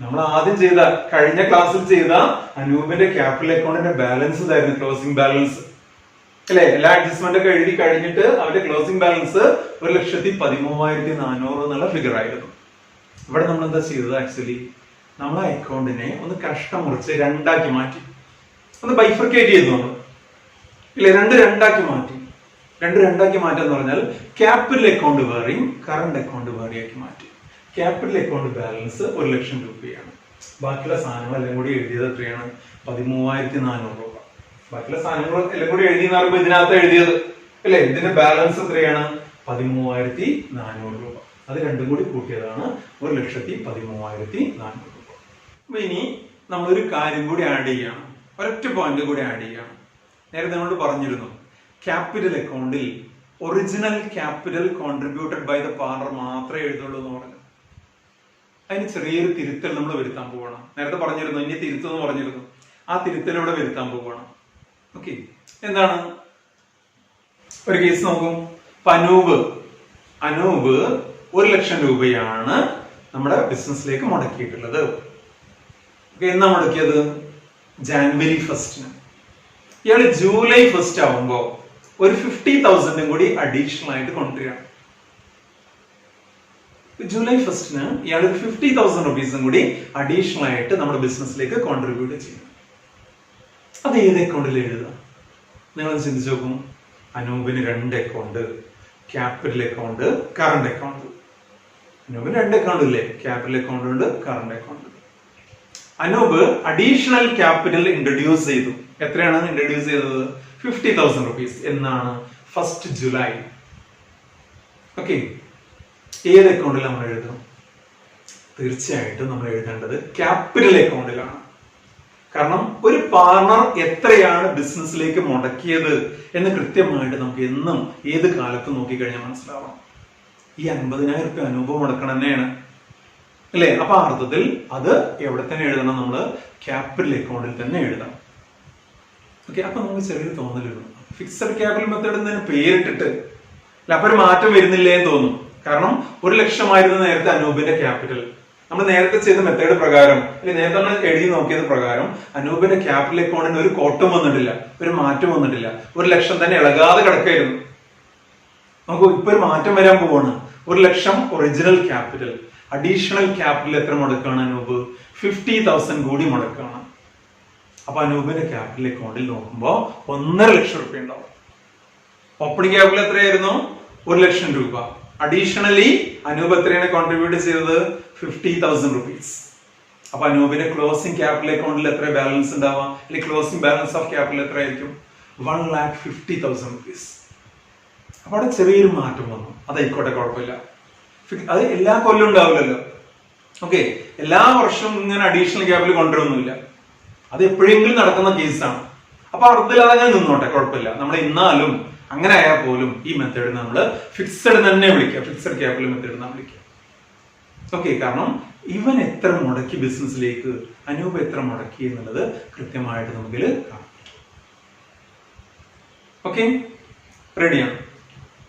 നമ്മൾ ആദ്യം ചെയ്ത കഴിഞ്ഞ ക്ലാസ്സിൽ ചെയ്ത അനൂപിന്റെ ക്യാപിറ്റൽ അക്കൗണ്ടിന്റെ ബാലൻസ് ഇതായിരുന്നു, ക്ലോസിംഗ് ബാലൻസ് അല്ലെ? എല്ലാ അഡ്ജസ്റ്റ്മെന്റ് ഒക്കെ എഴുതി കഴിഞ്ഞിട്ട് അവന്റെ ക്ലോസിംഗ് ബാലൻസ് 1,13,400 എന്നുള്ള ഫിഗർ ആയിരുന്നു. ഇവിടെ നമ്മൾ എന്താ ചെയ്തത്? ആക്ച്വലി നമ്മൾ ആ അക്കൗണ്ടിനെ ഒന്ന് കഷ്ടം മുറിച്ച് 2ആക്കി മാറ്റി, ഒന്ന് ബൈഫർക്കേറ്റ് ചെയ്തു നമ്മൾ ഇല്ലേ? 2 മാറ്റി. 2 മാറ്റാന്ന് പറഞ്ഞാൽ ക്യാപിറ്റൽ അക്കൗണ്ട് വേറെയും കറണ്ട് അക്കൗണ്ട് വേറെയും ആക്കി മാറ്റി. ക്യാപിറ്റൽ അക്കൗണ്ട് ബാലൻസ് 1,00,000 രൂപയാണ്. ബാക്കിയുള്ള സാധനങ്ങൾ എല്ലാം കൂടി എഴുതിയത് എത്രയാണ്? 13,400 രൂപ. ബാക്കിയുള്ള സാധനങ്ങൾ എല്ലാം കൂടി എഴുതിയെന്ന് പറയുമ്പോൾ ഇതിനകത്ത് എഴുതിയത് അല്ലെ? ഇതിന്റെ ബാലൻസ് എത്രയാണ്? 13,400 രൂപ. അത് രണ്ടും കൂടി കൂട്ടിയതാണ് 1,13,400 രൂപ. അപ്പൊ ഇനി നമ്മളൊരു കാര്യം കൂടി ആഡ് ചെയ്യണം, ഒരൊറ്റ പോയിന്റ് കൂടി ആഡ് ചെയ്യണം. നേരത്തെ നമ്മളോട് പറഞ്ഞിരുന്നു ക്യാപിറ്റൽ അക്കൗണ്ടിൽ original capital contributed by the partner മാത്രമേ എഴുതുള്ളൂ എന്ന് പറഞ്ഞു. അതിന് ചെറിയൊരു തിരുത്തൽ നമ്മൾ വരുത്താൻ പോകണം. നേരത്തെ പറഞ്ഞിരുന്നു ഇനി തിരുത്തെന്ന് പറഞ്ഞിരുന്നു, ആ തിരുത്തലൂടെ വരുത്താൻ പോകണം. ഓക്കെ, എന്താണ്? ഒരു കേസ് നോക്കും. അനൂപ് 1,00,000 രൂപയാണ് നമ്മുടെ ബിസിനസ്സിലേക്ക് മുടക്കിയിട്ടുള്ളത്. എന്നാ മുടക്കിയത്? ജാനുവരി 1 ഇയാള് ജൂലൈ 1 ആവുമ്പോ ഒരു 50,000 കൂടി അഡീഷണൽ ആയിട്ട് കൊണ്ടുവരികയാണ്. ജൂലൈ 1 ഇയാൾ ഒരു 50,000 റുപ്പീസും കൂടി അഡീഷണൽ ആയിട്ട് നമ്മുടെ ബിസിനസ്സിലേക്ക് കോൺട്രിബ്യൂട്ട് ചെയ്യും. അത് ഏത് അക്കൗണ്ടിൽ എഴുതുക? നിങ്ങൾ ചിന്തിച്ചു നോക്കും. അനൂപിന് 2 account, capital account, current account. അനൂപിന് 2 അക്കൗണ്ട് ഇല്ലേ? ക്യാപിറ്റൽ അക്കൗണ്ട് ഉണ്ട്, current account. Anoop additional capital introduce ചെയ്തു. എത്രയാണ് ഇൻട്രൊഡ്യൂസ് ചെയ്തത്? 50,000 റുപ്പീസ്. എന്നാണ്? 1 ജൂലൈ. ഓക്കെ, ഏത് അക്കൗണ്ടിൽ നമ്മൾ എഴുതണം? തീർച്ചയായിട്ടും നമ്മൾ എഴുതേണ്ടത് ക്യാപിറ്റൽ അക്കൗണ്ടിലാണ്. കാരണം ഒരു പാർട്ണർ എത്രയാണ് ബിസിനസ്സിലേക്ക് മുടക്കിയത് എന്ന് കൃത്യമായിട്ട് നമുക്ക് എന്നും ഏത് കാലത്തും നോക്കിക്കഴിഞ്ഞാൽ മനസ്സിലാവണം. ഈ 50,000 രൂപ അനൂപ് മുടക്കണം തന്നെയാണ് അല്ലെ? അപ്പൊ ആ അർത്ഥത്തിൽ അത് എവിടെ തന്നെ എഴുതണം? നമ്മള് ക്യാപിറ്റൽ അക്കൗണ്ടിൽ തന്നെ എഴുതണം. ഓക്കെ, അപ്പൊ നമുക്ക് ചെറിയൊരു തോന്നലുള്ളൂ, ഫിക്സഡ് ക്യാപിറ്റൽ മെത്തേഡ് എന്നതിന് പേരിട്ടിട്ട് അല്ല അപ്പൊ ഒരു മാറ്റം വരുന്നില്ലേ എന്ന് തോന്നും. കാരണം 1,00,000 ആയിരുന്നു നേരത്തെ അനൂപിന്റെ ക്യാപിറ്റൽ. നമ്മൾ നേരത്തെ ചെയ്ത മെത്തേഡ് പ്രകാരം അല്ലെങ്കിൽ നേരത്തെ നമ്മൾ എഴുതി നോക്കിയത് പ്രകാരം അനൂപിന്റെ ക്യാപിറ്റൽ അക്കൗണ്ടിന് ഒരു കോട്ടം വന്നിട്ടില്ല, ഒരു മാറ്റം വന്നിട്ടില്ല. 1,00,000 തന്നെ ഇളകാതെ കിടക്കായിരുന്നു. നമുക്ക് ഇപ്പൊ ഒരു മാറ്റം വരാൻ പോവാണ്. 1,00,000 ഒറിജിനൽ ക്യാപിറ്റൽ, അഡീഷണൽ ക്യാപിറ്റൽ എത്ര മുടക്കാണ് അനൂപ്? 50,000 കൂടി മുടക്കാണ്. അപ്പൊ അനൂപിന്റെ ക്യാപിറ്റൽ അക്കൗണ്ടിൽ നോക്കുമ്പോ 1,50,000 രൂപ ഉണ്ടാവും. ഓപ്പണിംഗ് ക്യാപിറ്റൽ എത്രയായിരുന്നു? 1,00,000 രൂപ. അഡീഷണലി അനൂപ് എത്രയാണ് കോൺട്രിബ്യൂട്ട് ചെയ്തത്? 50,000 റുപ്പീസ്. അപ്പൊ അനൂപിന്റെ ക്ലോസിംഗ് ക്യാപിറ്റൽ അക്കൗണ്ടിൽ എത്ര ബാലൻസ് ഉണ്ടാവാം? അല്ലെങ്കിൽ ക്ലോസിംഗ് ബാലൻസ് ഓഫ് ക്യാപിറ്റൽ എത്ര ആയിരിക്കും? 1,50,000 റുപ്പീസ്. അപ്പൊ അവിടെ ചെറിയൊരു മാറ്റം വന്നു. അതായിക്കോട്ടെ, കുഴപ്പമില്ല. അത് എല്ലാ കൊല്ലം ഉണ്ടാവില്ലല്ലോ. ഓക്കെ, എല്ലാ വർഷവും ഇങ്ങനെ അഡീഷണൽ ക്യാപിറ്റൽ കൊണ്ടുവരൊന്നുമില്ല. അത് എപ്പോഴെങ്കിലും നടക്കുന്ന കേസാണ്. അപ്പൊ അർത്ഥത്തിൽ അതങ്ങനെ നിന്നോട്ടെ, കുഴപ്പമില്ല. നമ്മൾ ഇന്നാലും അങ്ങനെ ആയാൽ പോലും ഈ മെത്തേഡ് നമ്മൾ ഫിക്സഡ് തന്നെ വിളിക്കുക, ഫിക്സഡ് ക്യാപിറ്റൽ മെത്തേഡ് എന്നാണ് വിളിക്കുക. ഓക്കെ, കാരണം ഇവൻ എത്ര മുടക്കി ബിസിനസ്സിലേക്ക്, അനൂപ് എത്ര മുടക്കി എന്നുള്ളത് കൃത്യമായിട്ട് നമുക്കിൽ കാണാം. ഓക്കെ, റെഡിയാണ്.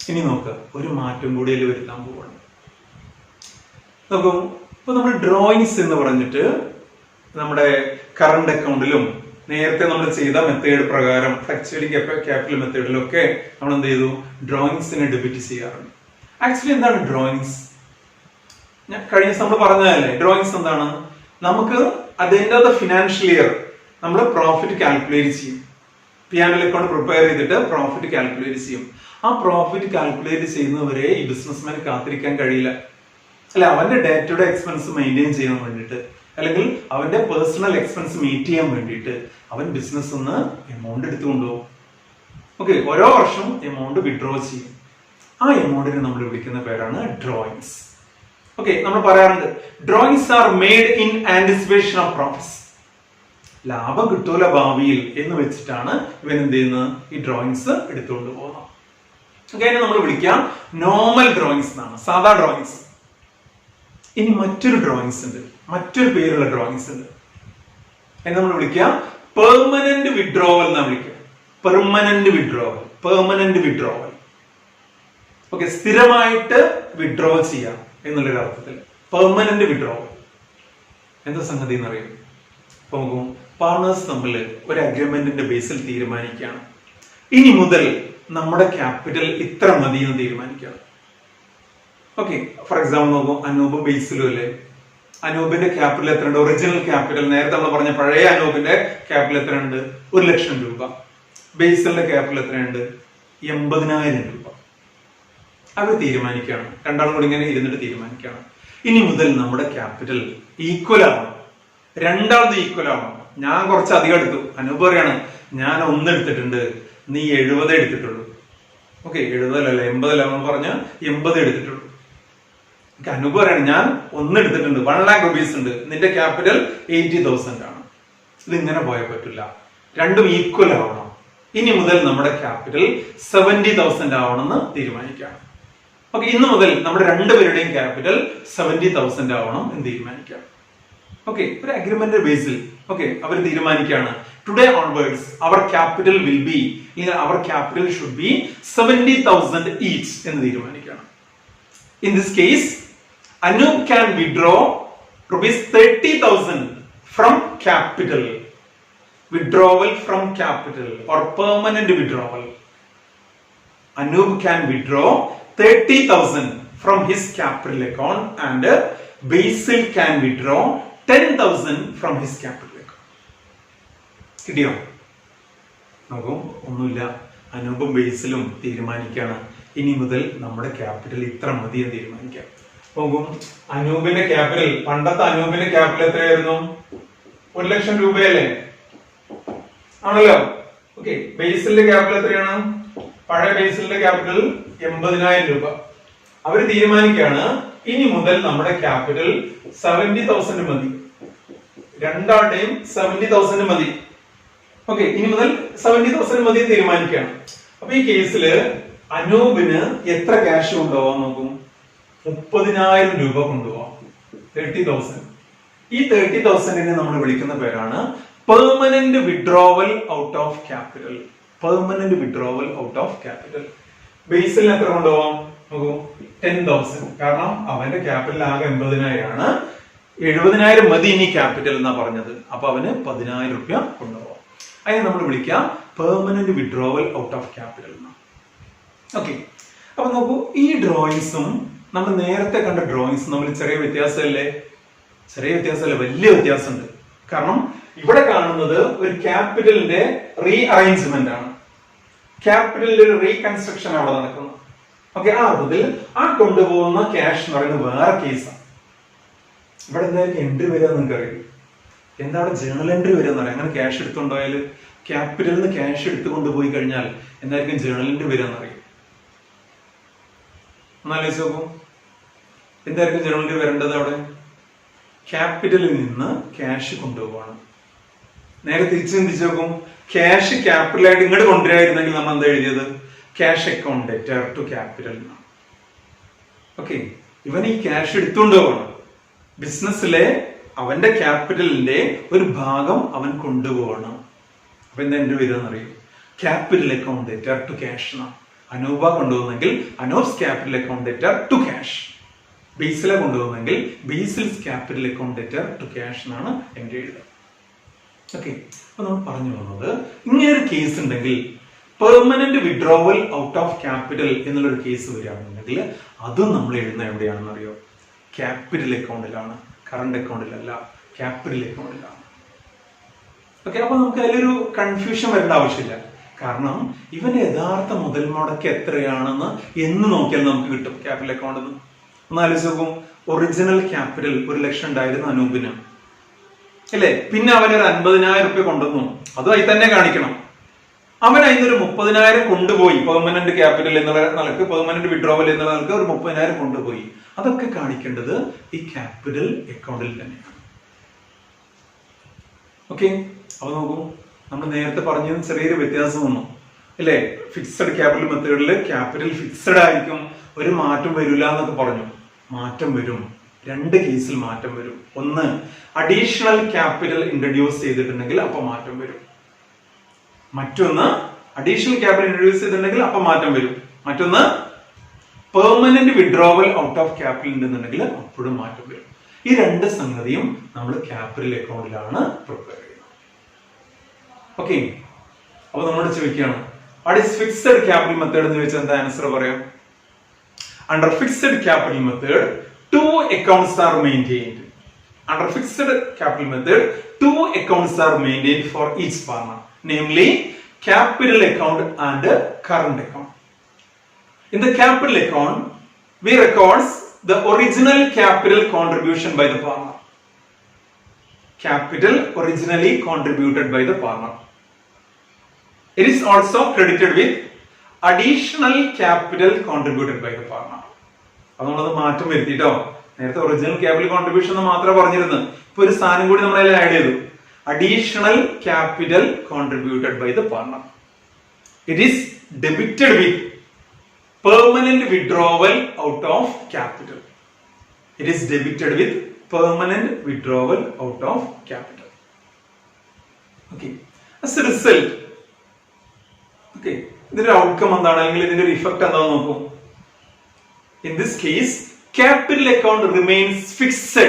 ഇനി നോക്കുക, ഒരു മാറ്റം കൂടി അതിൽ വരുത്താൻ പോവാണ്. നോക്കൂ, ഇപ്പൊ നമ്മൾ ഡ്രോയിങ്സ് എന്ന് പറഞ്ഞിട്ട് നമ്മുടെ കറണ്ട് അക്കൗണ്ടിലും നേരത്തെ നമ്മൾ ചെയ്ത മെത്തേഡ് പ്രകാരം ഫ്ലക്ച്വേറ്റിംഗ് ക്യാപിറ്റൽ മെത്തേഡിലൊക്കെ നമ്മൾ എന്ത് ചെയ്തു, ഡ്രോയിങ്സിനെ ഡെബിറ്റ് ചെയ്യാറുണ്ട്. ആക്ച്വലി എന്താണ് ഡ്രോയിങ്സ്? ഞാൻ കഴിഞ്ഞ നമ്മൾ പറഞ്ഞതല്ലേ, ഡ്രോയിങ്സ് എന്താണ്? നമുക്ക് at the end of the financial year നമ്മൾ പ്രോഫിറ്റ് കാൽക്കുലേറ്റ് ചെയ്യും. P&L അക്കൗണ്ട് പ്രിപ്പയർ ചെയ്തിട്ട് പ്രോഫിറ്റ് കാൽക്കുലേറ്റ് ചെയ്യും. ആ പ്രോഫിറ്റ് കാൽക്കുലേറ്റ് ചെയ്യുന്നവരെ ഈ ബിസിനസ്മാൻ കാത്തിരിക്കാൻ കഴിയില്ല. അല്ല, അവന്റെ day to day expense maintain ചെയ്യാൻ വേണ്ടിയിട്ട്, അല്ലെങ്കിൽ അവന്റെ പേഴ്സണൽ എക്സ്പെൻസ് മീറ്റ് ചെയ്യാൻ വേണ്ടിയിട്ട് അവൻ ബിസിനസ് ഒന്ന് എമൗണ്ട് എടുത്തു കൊണ്ടുപോകും. ഓക്കെ, ഓരോ വർഷം എമൗണ്ട് വിഡ്രോ ചെയ്യും. ആ എമൗണ്ടിനെ നമ്മൾ വിളിക്കുന്ന പേരാണ് ഡ്രോയിങ്സ്. ഓക്കെ, നമ്മൾ പറയാറുണ്ട് drawings are made in anticipation of profits. ലാഭം കിട്ടൂല ഭാവിയിൽ എന്ന് വെച്ചിട്ടാണ് ഇവൻ എന്ത് ചെയ്യുന്നത്, ഈ ഡ്രോയിങ്സ് എടുത്തുകൊണ്ട് പോകുന്നത്. ഓക്കെ, അതിനെ നമ്മൾ വിളിക്കാം നോർമൽ ഡ്രോയിങ്സ് എന്നാണ്, സാധാ ഡ്രോയിങ്സ്. ഇനി മറ്റൊരു ഡ്രോയിങ്സ് ഉണ്ട്, മറ്റൊരു പേരുള്ള ഡ്രോയിങ്സ് ഉണ്ട്. അതിനെ നമ്മൾ വിളിക്കാം പെർമനന്റ് വിഡ്രോവൽ എന്നാണ് വിളിക്കുക. Permanent withdrawal, permanent withdrawal. Okay, സ്ഥിരമായിട്ട് വിഡ്രോ ചെയ്യാം എന്നുള്ളൊരു അർത്ഥത്തിൽ പെർമനന്റ് വിഡ്രോവൽ. എന്താ സംഗതി എന്നറിയാം? ഇപ്പൊ നോക്കും, പാർട്ണേഴ്സ് തമ്മിൽ ഒരു അഗ്രിമെന്റിന്റെ ബേസിൽ തീരുമാനിക്കുകയാണ്, ഇനി മുതൽ നമ്മുടെ ക്യാപിറ്റൽ ഇത്ര മതി എന്ന് തീരുമാനിക്കുകയാണ്. ഓക്കെ, ഫോർ എക്സാമ്പിൾ നോക്കൂ, അനൂപ് ബേസിലും അല്ലേ, അനൂപിന്റെ ക്യാപിറ്റൽ എത്ര ഉണ്ട്? ഒറിജിനൽ ക്യാപിറ്റൽ നേരത്തെ നമ്മൾ പറഞ്ഞ പഴയ അനൂപിന്റെ ക്യാപിറ്റൽ എത്ര ഉണ്ട്? 1,00,000 രൂപ. ബേസിലിന്റെ ക്യാപിറ്റൽ എത്രയുണ്ട്? 80,000 രൂപ. അവർ തീരുമാനിക്കുകയാണ്, രണ്ടാളും കൂടി ഇങ്ങനെ ഇരുന്നിട്ട് തീരുമാനിക്കുകയാണ്, ഇനി മുതൽ നമ്മുടെ ക്യാപിറ്റൽ ഈക്വൽ ആവണം, രണ്ടാളത് ഈക്വൽ ആവണം. ഞാൻ കുറച്ച് അധികം എടുത്തു, അനൂപ് പറയാണ് ഞാൻ 1 എടുത്തിട്ടുണ്ട്, നീ 70 എടുത്തിട്ടുള്ളൂ. ഓക്കെ, 70 അല്ല 80 പറഞ്ഞ 80 എടുത്തിട്ടുള്ളൂ. അനൂപ് പറയാണ് ഞാൻ 1 എടുത്തിട്ടുണ്ട്, 1 lakh rupees ഉണ്ട്, നിന്റെ ക്യാപിറ്റൽ 80,000 ആണ്. ഇതിങ്ങനെ പോയാൽ പറ്റില്ല, രണ്ടും ഈക്വൽ ആവണം. ഇനി മുതൽ നമ്മുടെ ക്യാപിറ്റൽ 70,000 ആവണമെന്ന് തീരുമാനിക്കാം. ഓക്കെ, ഇന്ന് മുതൽ നമ്മുടെ രണ്ടുപേരുടെയും ക്യാപിറ്റൽ 70,000 ആവണം എന്ന് തീരുമാനിക്കാം. ഓക്കെ, ഒരു അഗ്രിമെന്റ് ബേസിൽ ഓക്കെ അവർ തീരുമാനിക്കുകയാണ്, ടുഡേ ഓൺവേർഡ്സ് അവർ ക്യാപിറ്റൽ വിൽ ബി, അവർ ക്യാപിറ്റൽ ഷുഡ് ബി 70,000 ഈച്ച് എന്ന് തീരുമാനിക്കുകയാണ്. In this case Anup can withdraw rupees 30,000 from capital. Withdrawal from capital or permanent withdrawal. Anup can withdraw 30,000 from his capital account and Basil can withdraw 10,000 from his capital account. കിട്ടിയോ? നോക്കൂ, ഒന്നുമില്ല, അനൂപും ബേസിലും തീരുമാനിക്കുകയാണ്, ഇനി മുതൽ നമ്മുടെ capital ഇത്ര മതി എന്ന് തീരുമാനിക്കാം. നോക്കും, അനൂപിന്റെ ക്യാപിറ്റൽ, പണ്ടത്തെ അനൂപിന്റെ ക്യാപിറ്റൽ എത്രയായിരുന്നു? 1,00,000 രൂപയല്ലേ ആണല്ലോ. ഓക്കെ, ബേസിലിന്റെ ക്യാപിറ്റൽ എത്രയാണ്? പഴയ ബേസിലിന്റെ ക്യാപിറ്റൽ 80,000 രൂപ. അവര് തീരുമാനിക്കുകയാണ്, ഇനി മുതൽ നമ്മുടെ ക്യാപിറ്റൽ 70,000 മതി, രണ്ടാളുടെയും 70,000 മതി. ഓക്കെ, ഇനി മുതൽ 70,000 മതി തീരുമാനിക്കുകയാണ്. അപ്പൊ ഈ കേസില് അനൂപിന് എത്ര ക്യാഷ് കൊണ്ടുപോകാൻ നോക്കും? 30,000 രൂപ കൊണ്ടുപോകാം, 30,000. ഈ 30,000 നമ്മൾ വിളിക്കുന്ന പേരാണ് permanent withdrawal out of capital. Permanent withdrawal out of capital. Basil എത്ര കൊണ്ടുപോകാം നോക്കൂ? 10,000. കാരണം അവന്റെ ക്യാപിറ്റൽ ആകെ 80,000 ആണ്, 70,000 മതി ഇനി ക്യാപിറ്റൽ എന്നാ പറഞ്ഞത്. അപ്പൊ അവന് 10,000 രൂപ കൊണ്ടുപോകാം. അതിനെ നമ്മൾ വിളിക്കാം permanent withdrawal out of capital എന്നാണ്. ഓക്കെ, അപ്പൊ നോക്കൂ, ഈ ഡ്രോയിങ്സും നമ്മൾ നേരത്തെ കണ്ട ഡ്രോയിങ്സ് തമ്മിൽ ചെറിയ വ്യത്യാസമല്ലേ? ചെറിയ വ്യത്യാസമല്ല, വലിയ വ്യത്യാസമുണ്ട്. കാരണം ഇവിടെ കാണുന്നത് ഒരു ക്യാപിറ്റലിന്റെ റീ അറേഞ്ച്മെന്റ് ആണ്, ക്യാപിറ്റലിന്റെ ഒരു റീകൺസ്ട്രക്ഷൻ അവിടെ നടക്കുന്നത്. ഓക്കെ, ആ അർത്ഥത്തിൽ ആ കൊണ്ടുപോകുന്ന ക്യാഷ് എന്ന് പറയുന്നത് വേറെ കേസാണ്. ഇവിടെ എന്തായാലും എൻട്രി വരിക നിങ്ങൾക്ക് അറിയാം, എന്താ അവിടെ ജേണൽ എൻട്രി വരിക എന്നറിയാം. അങ്ങനെ ക്യാഷ് എടുത്തുകൊണ്ടുപോയാൽ, ക്യാപിറ്റലിൽ നിന്ന് ക്യാഷ് എടുത്തു കൊണ്ടുപോയി കഴിഞ്ഞാൽ എന്തായിരിക്കും ജേണൽ എൻട്രി വരിക എന്നറിയാം. ഒന്നാലോചിച്ച് നോക്കൂ, എന്തായിരിക്കും ജേണൽ എൻട്രി വരേണ്ടത്? അവിടെ ക്യാപിറ്റലിൽ നിന്ന് ക്യാഷ് കൊണ്ടുപോവാണ്. നേരെ തിരിച്ചു ചിന്തിച്ചു നോക്കും, ക്യാഷ് ക്യാപിറ്റലായിട്ട് ഇങ്ങോട്ട് കൊണ്ടുവരായിരുന്നെങ്കിൽ നമ്മൾ എന്താ എഴുതിയത്? Cash account debtor to capital എന്നാണ്. ഓക്കെ, ഇവൻ ഈ ക്യാഷ് എടുത്തുകൊണ്ട് പോവാണ്, ബിസിനസ്സിലെ അവന്റെ ക്യാപിറ്റലിന്റെ ഒരു ഭാഗം അവൻ കൊണ്ടുപോകണം. അപ്പൊ എന്താ എന്റെ വരുമെന്നറിയും? Capital account debtor to cash എന്നാണ്. അനൂപ കൊണ്ടുപോകുന്നെങ്കിൽ Anoop's capital account debtor to cash. ബേസിലെ കൊണ്ടുപോകുന്നെങ്കിൽ Basil's capital account debtor to cash എന്നാണ് എന്റെ എഴുതുക. ഓക്കെ, അപ്പൊ നമ്മൾ പറഞ്ഞു വന്നത് ഇങ്ങനൊരു കേസ് ഉണ്ടെങ്കിൽ permanent withdrawal out of capital എന്നുള്ളൊരു കേസ് വരികയാണെന്നുണ്ടെങ്കിൽ അതും നമ്മൾ എഴുതുന്ന എവിടെയാണെന്ന് അറിയോ? ക്യാപിറ്റൽ അക്കൗണ്ടിലാണ്, കറണ്ട് അക്കൗണ്ടിലല്ല, ക്യാപിറ്റൽ അക്കൗണ്ടിലാണ്. ഓക്കെ, അപ്പൊ നമുക്ക് അതിലൊരു കൺഫ്യൂഷൻ വരേണ്ട ആവശ്യമില്ല. കാരണം ഇവന്റെ യഥാർത്ഥ മുതൽ മുടക്ക് എത്രയാണെന്ന് എന്ന് നോക്കിയാൽ നമുക്ക് കിട്ടും ക്യാപിറ്റൽ അക്കൗണ്ടിൽ നിന്ന്. ഒന്ന് ആലോചിച്ച് നോക്കും, ഒറിജിനൽ ക്യാപിറ്റൽ 1,00,000 ഉണ്ടായിരുന്നു അനൂപിന് അല്ലേ? പിന്നെ അവനൊരു 50,000 രൂപ കൊണ്ടുവന്നു, അതും അതിൽ തന്നെ കാണിക്കണം. അവൻ അതിനൊരു 30,000 കൊണ്ടുപോയി, പെർമനന്റ് ക്യാപിറ്റൽ എന്നുള്ള നിലക്ക്, പെർമനന്റ് വിഡ്രോവൽ എന്നുള്ള നിലക്ക് ഒരു 30,000 കൊണ്ടുപോയി. അതൊക്കെ കാണിക്കേണ്ടത് ഈ ക്യാപിറ്റൽ അക്കൗണ്ടിൽ തന്നെയാണ്. ഓക്കെ, അപ്പൊ നോക്കൂ, നമ്മൾ നേരത്തെ പറഞ്ഞതിന് ചെറിയൊരു വ്യത്യാസം വന്നു അല്ലേ? ഫിക്സഡ് ക്യാപിറ്റൽ മെത്തേഡിൽ ക്യാപിറ്റൽ ഫിക്സഡ് ആയിരിക്കും, ഒരു മാറ്റം വരില്ല എന്നൊക്കെ പറഞ്ഞു. മാറ്റം വരും, രണ്ട് കേസിൽ മാറ്റം വരും. ഒന്ന്, അഡീഷണൽ ക്യാപിറ്റൽ ഇൻട്രൊഡ്യൂസ് ചെയ്തിട്ടുണ്ടെങ്കിൽ അപ്പൊ മാറ്റം വരും. മറ്റൊന്ന്, അഡീഷണൽ ക്യാപിറ്റൽ ഇൻട്രൊഡ്യൂസ് ചെയ്തിട്ടുണ്ടെങ്കിൽ അപ്പൊ മാറ്റം വരും. മറ്റൊന്ന്, permanent withdrawal out of capital ഉണ്ടെന്നുണ്ടെങ്കിൽ അപ്പോഴും മാറ്റം വരും. ഈ രണ്ട് സംഗതിയും നമ്മൾ ക്യാപിറ്റൽ അക്കൗണ്ടിലാണ് പ്രിപ്പയർ ചെയ്യുന്നത്. ഓക്കെ, അപ്പൊ നമ്മൾ ചോദിക്കുകയാണ് what is fixed capital method എന്ന് ചോദിച്ചാൽ എന്താ ആൻസർ പറയാം? Under fixed capital method, two accounts are maintained. Under fixed capital method, two accounts are maintained for each partner, namely capital account and current account. In the capital account, we records the original capital contribution by the partner. Capital originally contributed by the partner. It is also credited with additional capital contributed by the partner. അത് നമ്മളത് മാറ്റം വരുത്തിട്ടോ. നേരത്തെ original capital contribution മാത്രമേ പറഞ്ഞിരുന്നു. ഇപ്പൊ ഒരു സ്ഥാനം കൂടി നമ്മൾ അതിൽ ആഡ് ചെയ്തു, additional capital contributed by the partner. It is debited with permanent withdrawal out of capital. It is debited with permanent withdrawal out of capital. Okay, as a result, okay, ഇതിന്റെ ഔട്ട്കം എന്താണ്, അല്ലെങ്കിൽ ഇതിന്റെ ഒരു effect എന്താണെന്ന് നോക്കൂ. In this case, capital account remains fixed.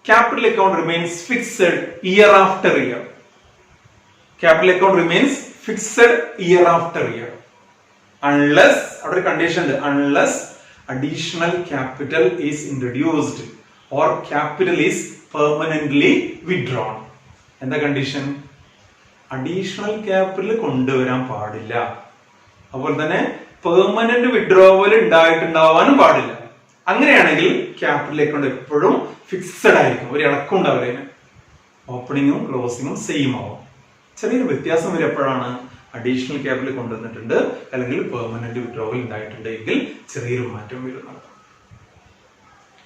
Capital account remains fixed year after year. Capital account remains fixed year after year. Unless, അവിടെ ഒരു condition ഉണ്ട്, unless additional capital is introduced or capital is permanently withdrawn. എന്താ condition? Additional capital കൊണ്ടുവരാൻ പാടില്ല. അതുപോലെ തന്നെ permanent withdrawal ഉണ്ടായിട്ടുണ്ടാവാനും പാടില്ല. അങ്ങനെയാണെങ്കിൽ ക്യാപിറ്റൽ അക്കൗണ്ട് എപ്പോഴും ഫിക്സഡ് ആയിരിക്കും, ഒരു ഇളക്കം ഉണ്ടാവില്ല. അതിന് ഓപ്പണിങ്ങും ക്ലോസിങ്ങും സെയിം ആവും. ചെറിയൊരു വ്യത്യാസം വരെ എപ്പോഴാണ് അഡീഷണൽ ക്യാപിറ്റൽ കൊണ്ടുവന്നിട്ടുണ്ട് അല്ലെങ്കിൽ പെർമനന്റ് വിഡ്രോവൽ ഉണ്ടായിട്ടുണ്ടെങ്കിൽ ചെറിയൊരു മാറ്റം വരുന്നത്.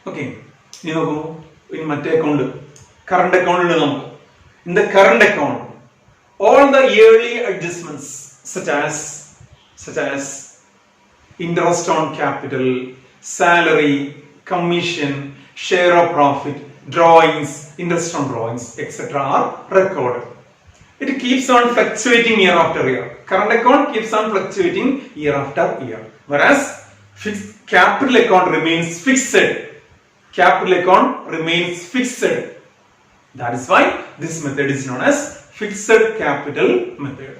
ഓക്കെ, ഇനി നോക്കൂ, ഇനി മറ്റേ അക്കൗണ്ട് കറണ്ട് അക്കൗണ്ട് ഉണ്ട് നമുക്ക്. In the current account all the yearly adjustments such as interest on capital, salary, commission, share of profit, drawings, interest on drawings, etc. are recorded. It keeps on fluctuating year after year. Current account keeps on fluctuating year after year, whereas capital account remains fixed. Capital account remains fixed. That is why this method is known as fixed capital method.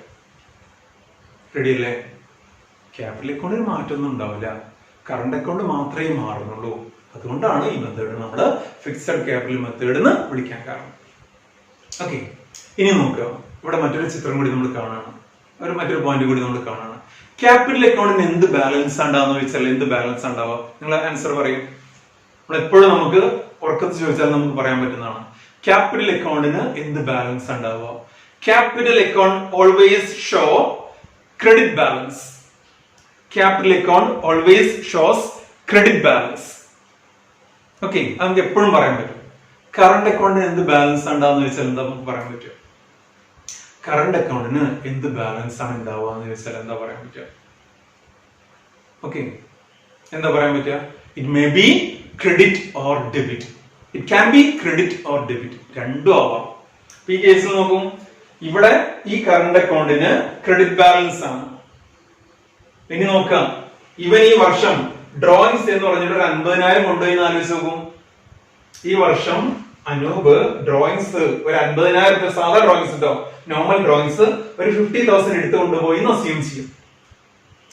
Ready അല്ലേ? Capital അക്കൗണ്ടിൽ മാറ്റമൊന്നും ഉണ്ടാവില്ല, current account മാത്രമേ മാറുന്നുള്ളൂ. അതുകൊണ്ടാണ് ഈ method നമ്മൾ fixed capital method എന്ന് വിളിക്കാൻ കാരണം. ഓക്കെ, ഇനി നോക്കുക, ഇവിടെ മറ്റൊരു ചിത്രം കൂടി നമ്മൾ കാണാണ്, മറ്റൊരു പോയിന്റ് കൂടി നമ്മൾ കാണാണ്. ക്യാപിറ്റൽ അക്കൗണ്ടിന് എന്ത് ബാലൻസ് ഉണ്ടാവുന്ന ചോദിച്ചാൽ എന്ത് ബാലൻസ് ഉണ്ടാവുക? നിങ്ങൾ ആൻസർ പറയും. നമ്മൾ എപ്പോഴും നമുക്ക് ഉറക്കത്ത് ചോദിച്ചാൽ നമുക്ക് പറയാൻ പറ്റുന്നതാണ്. ക്യാപിറ്റൽ അക്കൗണ്ടിന് എന്ത് ബാലൻസ് ഉണ്ടാവുക? Capital account always show credit balance. Capital account always shows credit balance. Okay, നമുക്ക് എപ്പോഴും പറയാൻ പറ്റും. കറണ്ട് അക്കൗണ്ടിന് എന്ത് ബാലൻസ് ഉണ്ടാവുന്ന ചോദിച്ചാൽ എന്താ നമുക്ക് പറയാൻ പറ്റുക? കറണ്ട് അക്കൗണ്ടിന് എന്ത് ബാലൻസ് ആണ് ഉണ്ടാവുക എന്ന് ചോദിച്ചാൽ എന്താ പറയാൻ പറ്റുക? ഓക്കെ, എന്താ പറയാൻ പറ്റുക? It may be credit or debit. It can be credit or debit, രണ്ടും ആവാം. ഈ കേസിൽ നോക്കും, ഇവിടെ ഈ കറണ്ട് അക്കൗണ്ടിന് ക്രെഡിറ്റ് ബാലൻസ് ആണ്. ഇനി നോക്കാം, ഇവൻ ഈ വർഷം ഡ്രോയിങ്സ് എന്ന് പറഞ്ഞിട്ട് ഒരു 50,000 കൊണ്ടുപോയി ആലോചിച്ച് നോക്കും. ഈ വർഷം അനൂപ് ഡ്രോയിങ്സ് ഒരു 50,000 രൂപ സാധാ ഡ്രോയിങ്സ് ഉണ്ടോ, നോർമൽ ഡ്രോയിങ്സ് ഒരു 50,000 എടുത്ത് കൊണ്ടുപോയി എന്ന് അസ്യൂം ചെയ്യും.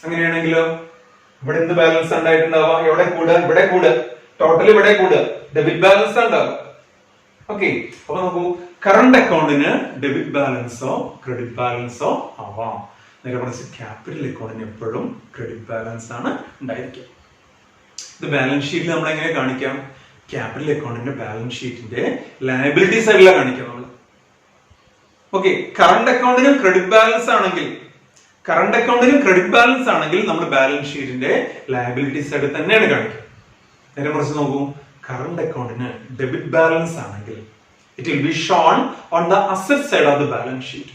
അങ്ങനെയാണെങ്കിലോ ഇവിടെ എന്ത് ബാലൻസ് ഉണ്ടായിട്ടുണ്ടാവുക, എവിടെ കൂടുക, ഇവിടെ കൂടുക, ടോട്ടൽ ഇവിടെ കൂടുക, ഡെബിറ്റ് ബാലൻസ് ഉണ്ടാവുക. ഓക്കെ, അപ്പൊ നോക്കൂ, കറണ്ട് അക്കൗണ്ടിന് ഡെബിറ്റ് ബാലൻസോ ക്രെഡിറ്റ് ബാലൻസോ ആവാം. നേരെ മറിച്ച് ക്യാപിറ്റൽ അക്കൗണ്ടിന് എപ്പോഴും ക്രെഡിറ്റ് ബാലൻസ് ആണ് ഉണ്ടായിരിക്കുക. ഇത് ബാലൻസ് ഷീറ്റിൽ നമ്മൾ എങ്ങനെ കാണിക്കാം? ക്യാപിറ്റൽ അക്കൗണ്ടിന്റെ ബാലൻസ് ഷീറ്റിന്റെ ലയബിലിറ്റി സൈഡിലാണ് കാണിക്കാം നമ്മൾ. ഓക്കെ, കറണ്ട് അക്കൗണ്ടിനും ക്രെഡിറ്റ് ബാലൻസ് ആണെങ്കിൽ നമ്മൾ ബാലൻസ് ഷീറ്റിന്റെ ലയബിലിറ്റി സൈഡിൽ തന്നെയാണ് കാണിക്കുക. നേരെ മറിച്ച് നോക്കൂ, കറണ്ട് അക്കൗണ്ടിന് ഡെബിറ്റ് ബാലൻസ് ആണെങ്കിൽ it will be shown on the asset side of the balance sheet.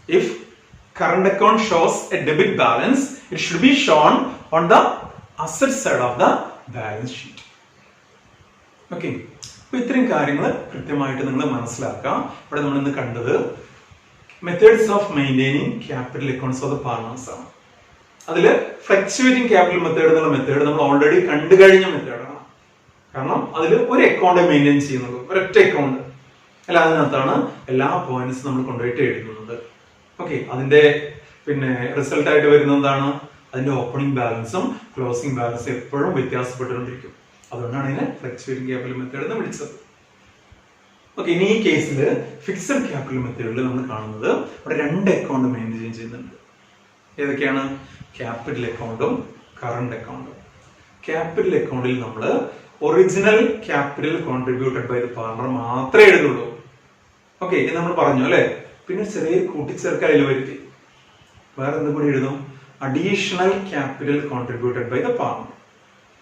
If current account shows a debit balance, it should be shown on the asset side of the balance sheet. Okay, അപ്പോൾ ഇത്രയും കാര്യങ്ങൾ കൃത്യമായിട്ട് നിങ്ങൾ മനസ്സിലാക്കാം. ഇവിടെ നമ്മൾ ഇന്ന് കണ്ടത് methods of maintaining capital accounts of the partners ആണ്. അതിൽ ഫ്ലക്ച്വേറ്റിംഗ് ക്യാപിറ്റൽ മെത്തേഡ് എന്നുള്ള മെത്തേഡ് നമ്മൾ ഓൾറെഡി കണ്ടു കഴിഞ്ഞ മെത്തേഡാണ്. കാരണം അതിൽ ഒരു അക്കൗണ്ട് മെയിൻറ്റെയിൻ ചെയ്യുന്നത്, ഒരൊറ്റ അക്കൗണ്ട് അല്ല, അതിനകത്താണ് എല്ലാ പോയിന്റ്സും നമ്മൾ കൊണ്ടുപോയിട്ട് എഴുതുന്നത്. ഓക്കെ, അതിന്റെ പിന്നെ റിസൾട്ട് ആയിട്ട് വരുന്നത് എന്താണ്? അതിന്റെ ഓപ്പണിംഗ് ബാലൻസും ക്ലോസിംഗ് ബാലൻസും എപ്പോഴും വ്യത്യാസപ്പെട്ടുകൊണ്ടിരിക്കും. അതുകൊണ്ടാണ് ഇതിനെ ഫ്ലക്ച്വേറ്റിംഗ് ക്യാപിറ്റൽ മെത്തേഡ് എന്ന് വിളിച്ചത്. ഓക്കെ, ഇനി ഈ കേസിൽ ഫിക്സഡ് ക്യാപിറ്റൽ മെത്തേഡിൽ നമ്മൾ കാണുന്നത് ഇവിടെ രണ്ട് അക്കൗണ്ട് മെയിൻറ്റെയിൻ ചെയ്യുന്നുണ്ട്. ഏതൊക്കെയാണ്? ക്യാപിറ്റൽ അക്കൗണ്ടും കറണ്ട് അക്കൗണ്ടും. ക്യാപിറ്റൽ അക്കൗണ്ടിൽ നമ്മൾ original capital contributed by the partner മാത്രമേ എഴുതുള്ളൂ. ഓക്കെ, ഇത് നമ്മൾ പറഞ്ഞു അല്ലെ. പിന്നെ ചെറിയ കൂട്ടിച്ചേർക്കൽ അതിൽ വരുത്തി വേറെ എന്തും കൂടി എഴുതും? Additional capital contributed by the partner.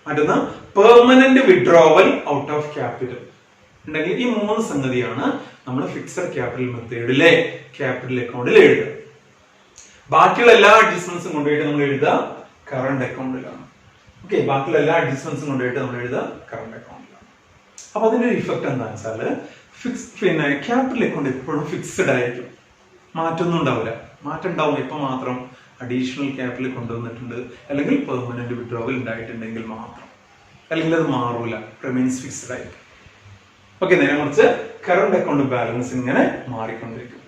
മറ്റൊന്ന് permanent withdrawal out of capital ഉണ്ടെങ്കിൽ ഈ മൂന്ന് സംഗതിയാണ് നമ്മൾ ഫിക്സഡ് ക്യാപിറ്റൽ മെത്തേഡിലെ ക്യാപിറ്റൽ അക്കൗണ്ടിൽ എഴുതുക. ബാക്കിയുള്ള എല്ലാ അഡ്ജസ്റ്റ്മെന്റ്സും കൊണ്ടുപോയിട്ട് നമ്മൾ എഴുതുക കറണ്ട് അക്കൗണ്ടിലാണ്. ഓക്കെ, ബാക്കിയുള്ള എല്ലാ അഡ്ജസ്റ്റ്മെന്റ്സും കൊണ്ടുപോയിട്ട് നമ്മൾ എഴുതുക കറണ്ട് അക്കൗണ്ടിലാണ്. അപ്പൊ അതിന്റെ ഒരു ഇഫക്റ്റ് എന്താണെന്ന് വെച്ചാൽ പിന്നെ ക്യാപിറ്റൽ അക്കൗണ്ട് എപ്പോഴും ഫിക്സഡ് ആയിരിക്കും, മാറ്റമൊന്നും ഉണ്ടാവില്ല. മാറ്റം ഉണ്ടാവും എപ്പോ മാത്രം അഡീഷണൽ ക്യാപിറ്റൽ കൊണ്ടുവന്നിട്ടുണ്ട് അല്ലെങ്കിൽ പെർമനന്റ് വിഡ്രോവൽ ഉണ്ടായിട്ടുണ്ടെങ്കിൽ മാത്രം, അല്ലെങ്കിൽ അത് മാറൂല, റിമെയിൻസ് ഫിക്സഡ് ആയിരിക്കും. ഓക്കെ, നേരെ മറിച്ച് കറണ്ട് അക്കൗണ്ട് ബാലൻസ് ഇങ്ങനെ മാറിക്കൊണ്ടിരിക്കും.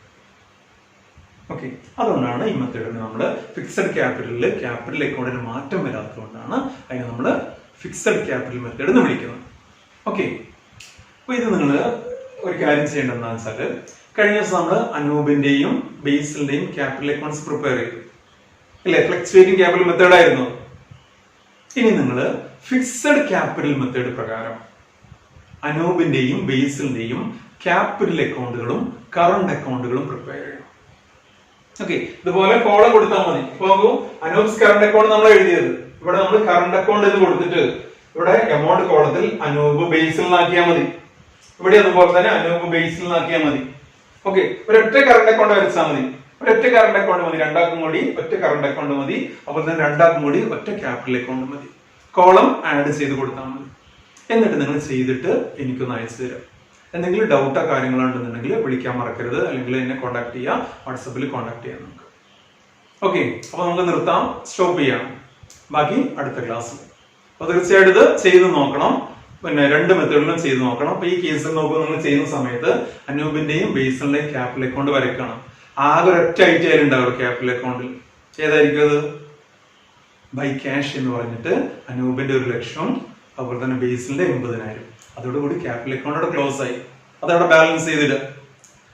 ഓക്കെ, അതുകൊണ്ടാണ് ഈ മെത്തേഡിന് നമ്മൾ ഫിക്സഡ് ക്യാപിറ്റലിൽ ക്യാപിറ്റൽ അക്കൗണ്ടിന് മാറ്റം വരാത്തതുകൊണ്ടാണ് അതിനെ നമ്മൾ ഫിക്സഡ് ക്യാപിറ്റൽ മെത്തേഡ് എന്ന് വിളിക്കുന്നത്. ഓക്കെ, അപ്പൊ ഇത് നിങ്ങൾ ഒരു കാര്യം ചെയ്യേണ്ടതെന്ന് വെച്ചാൽ കഴിഞ്ഞ ദിവസം നമ്മൾ അനൂപിന്റെയും ബേസിലിന്റെയും ക്യാപിറ്റൽ അക്കൗണ്ട്സ് പ്രിപ്പയർ ചെയ്തു അല്ലെ? ഫ്ലക്ച്വേറ്റിംഗ് ക്യാപിറ്റൽ മെത്തേഡ് ആയിരുന്നു. ഇനി നിങ്ങൾ ഫിക്സഡ് ക്യാപിറ്റൽ മെത്തേഡ് പ്രകാരം അനൂപിന്റെയും ബേസിലിന്റെയും ക്യാപിറ്റൽ അക്കൗണ്ടുകളും കറണ്ട് അക്കൗണ്ടുകളും പ്രിപ്പയർ ചെയ്യണം. ഓക്കെ, ഇതുപോലെ കോളം കൊടുത്താൽ മതി. ഇപ്പൊ അനൂപ്സ് കറണ്ട് അക്കൗണ്ട് നമ്മൾ എഴുതിയത് ഇവിടെ നമ്മൾ കറണ്ട് അക്കൗണ്ട് എന്ന് കൊടുത്തിട്ട് ഇവിടെ എമൗണ്ട് കോളത്തിൽ അനൂപ് ബേസിലാക്കിയാൽ മതി. ഇവിടെ അതുപോലെ തന്നെ അനൂപ് ബേസിലാക്കിയാൽ മതി. ഓക്കെ, ഒരൊറ്റ കറണ്ട് അക്കൗണ്ട് വരച്ചാൽ മതി. ഒരൊറ്റ കറണ്ട് അക്കൗണ്ട് മതി, രണ്ടാക്കും കൂടി ഒറ്റ കറണ്ട് അക്കൗണ്ട് മതി. അപ്പോൾ തന്നെ രണ്ടാക്കും കൂടി ഒറ്റ ക്യാപിറ്റൽ അക്കൗണ്ട് മതി. കോളം ആഡ് ചെയ്ത് കൊടുത്താൽ മതി. എന്നിട്ട് നിങ്ങൾ ചെയ്തിട്ട് എനിക്കൊന്ന് അയച്ചു തരാം. എന്തെങ്കിലും ഡൗട്ടോ കാര്യങ്ങളോ ഉണ്ടെന്നുണ്ടെങ്കിൽ വിളിക്കാൻ മറക്കരുത്, അല്ലെങ്കിൽ എന്നെ കോൺടാക്ട് ചെയ്യാം, വാട്സപ്പിൽ കോൺടാക്ട് ചെയ്യാം നമുക്ക്. ഓക്കെ, അപ്പൊ നമുക്ക് നിർത്താം, സ്റ്റോപ്പ് ചെയ്യാം, ബാക്കി അടുത്ത ക്ലാസ്സിൽ. അപ്പൊ തീർച്ചയായിട്ടും ഇത് ചെയ്ത് നോക്കണം. പിന്നെ രണ്ട് മെത്തേഡിലും ചെയ്ത് നോക്കണം. അപ്പൊ ഈ കേസിൽ നോക്കുമ്പോൾ നിങ്ങൾ ചെയ്യുന്ന സമയത്ത് അനൂപിന്റെയും ബേസിലിന്റെയും ക്യാപിറ്റൽ അക്കൗണ്ട് വരയ്ക്കണം. ആകെ ഒരൊറ്റ ഐറ്റം ഉണ്ടാവും ക്യാപിറ്റൽ അക്കൗണ്ടിൽ. ഏതായിരിക്കും അത്? ബൈ ക്യാഷ് എന്ന് പറഞ്ഞിട്ട് അനൂപിന്റെ 1,00,000, അതുപോലെ തന്നെ ബേസിലിന്റെ 80,000. അതോടുകൂടി ക്യാപിറ്റൽ അക്കൗണ്ട് ക്ലോസ് ആയി. അതവിടെ ബാലൻസ് ചെയ്തിട്ട്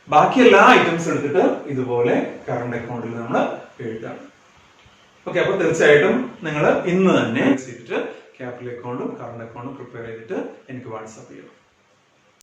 ബാക്കി എല്ലാ ഐറ്റംസ് എടുത്തിട്ട് ഇതുപോലെ കറണ്ട് അക്കൗണ്ടിൽ നമ്മൾ എഴുതാണ്. ഓക്കെ, അപ്പൊ തീർച്ചയായിട്ടും നിങ്ങൾ ഇന്ന് തന്നെ ചെയ്തിട്ട് ക്യാപിറ്റൽ അക്കൗണ്ടും കറണ്ട് അക്കൗണ്ടും പ്രിപ്പയർ ചെയ്തിട്ട് എനിക്ക് വാട്സാപ്പ് ചെയ്യണം.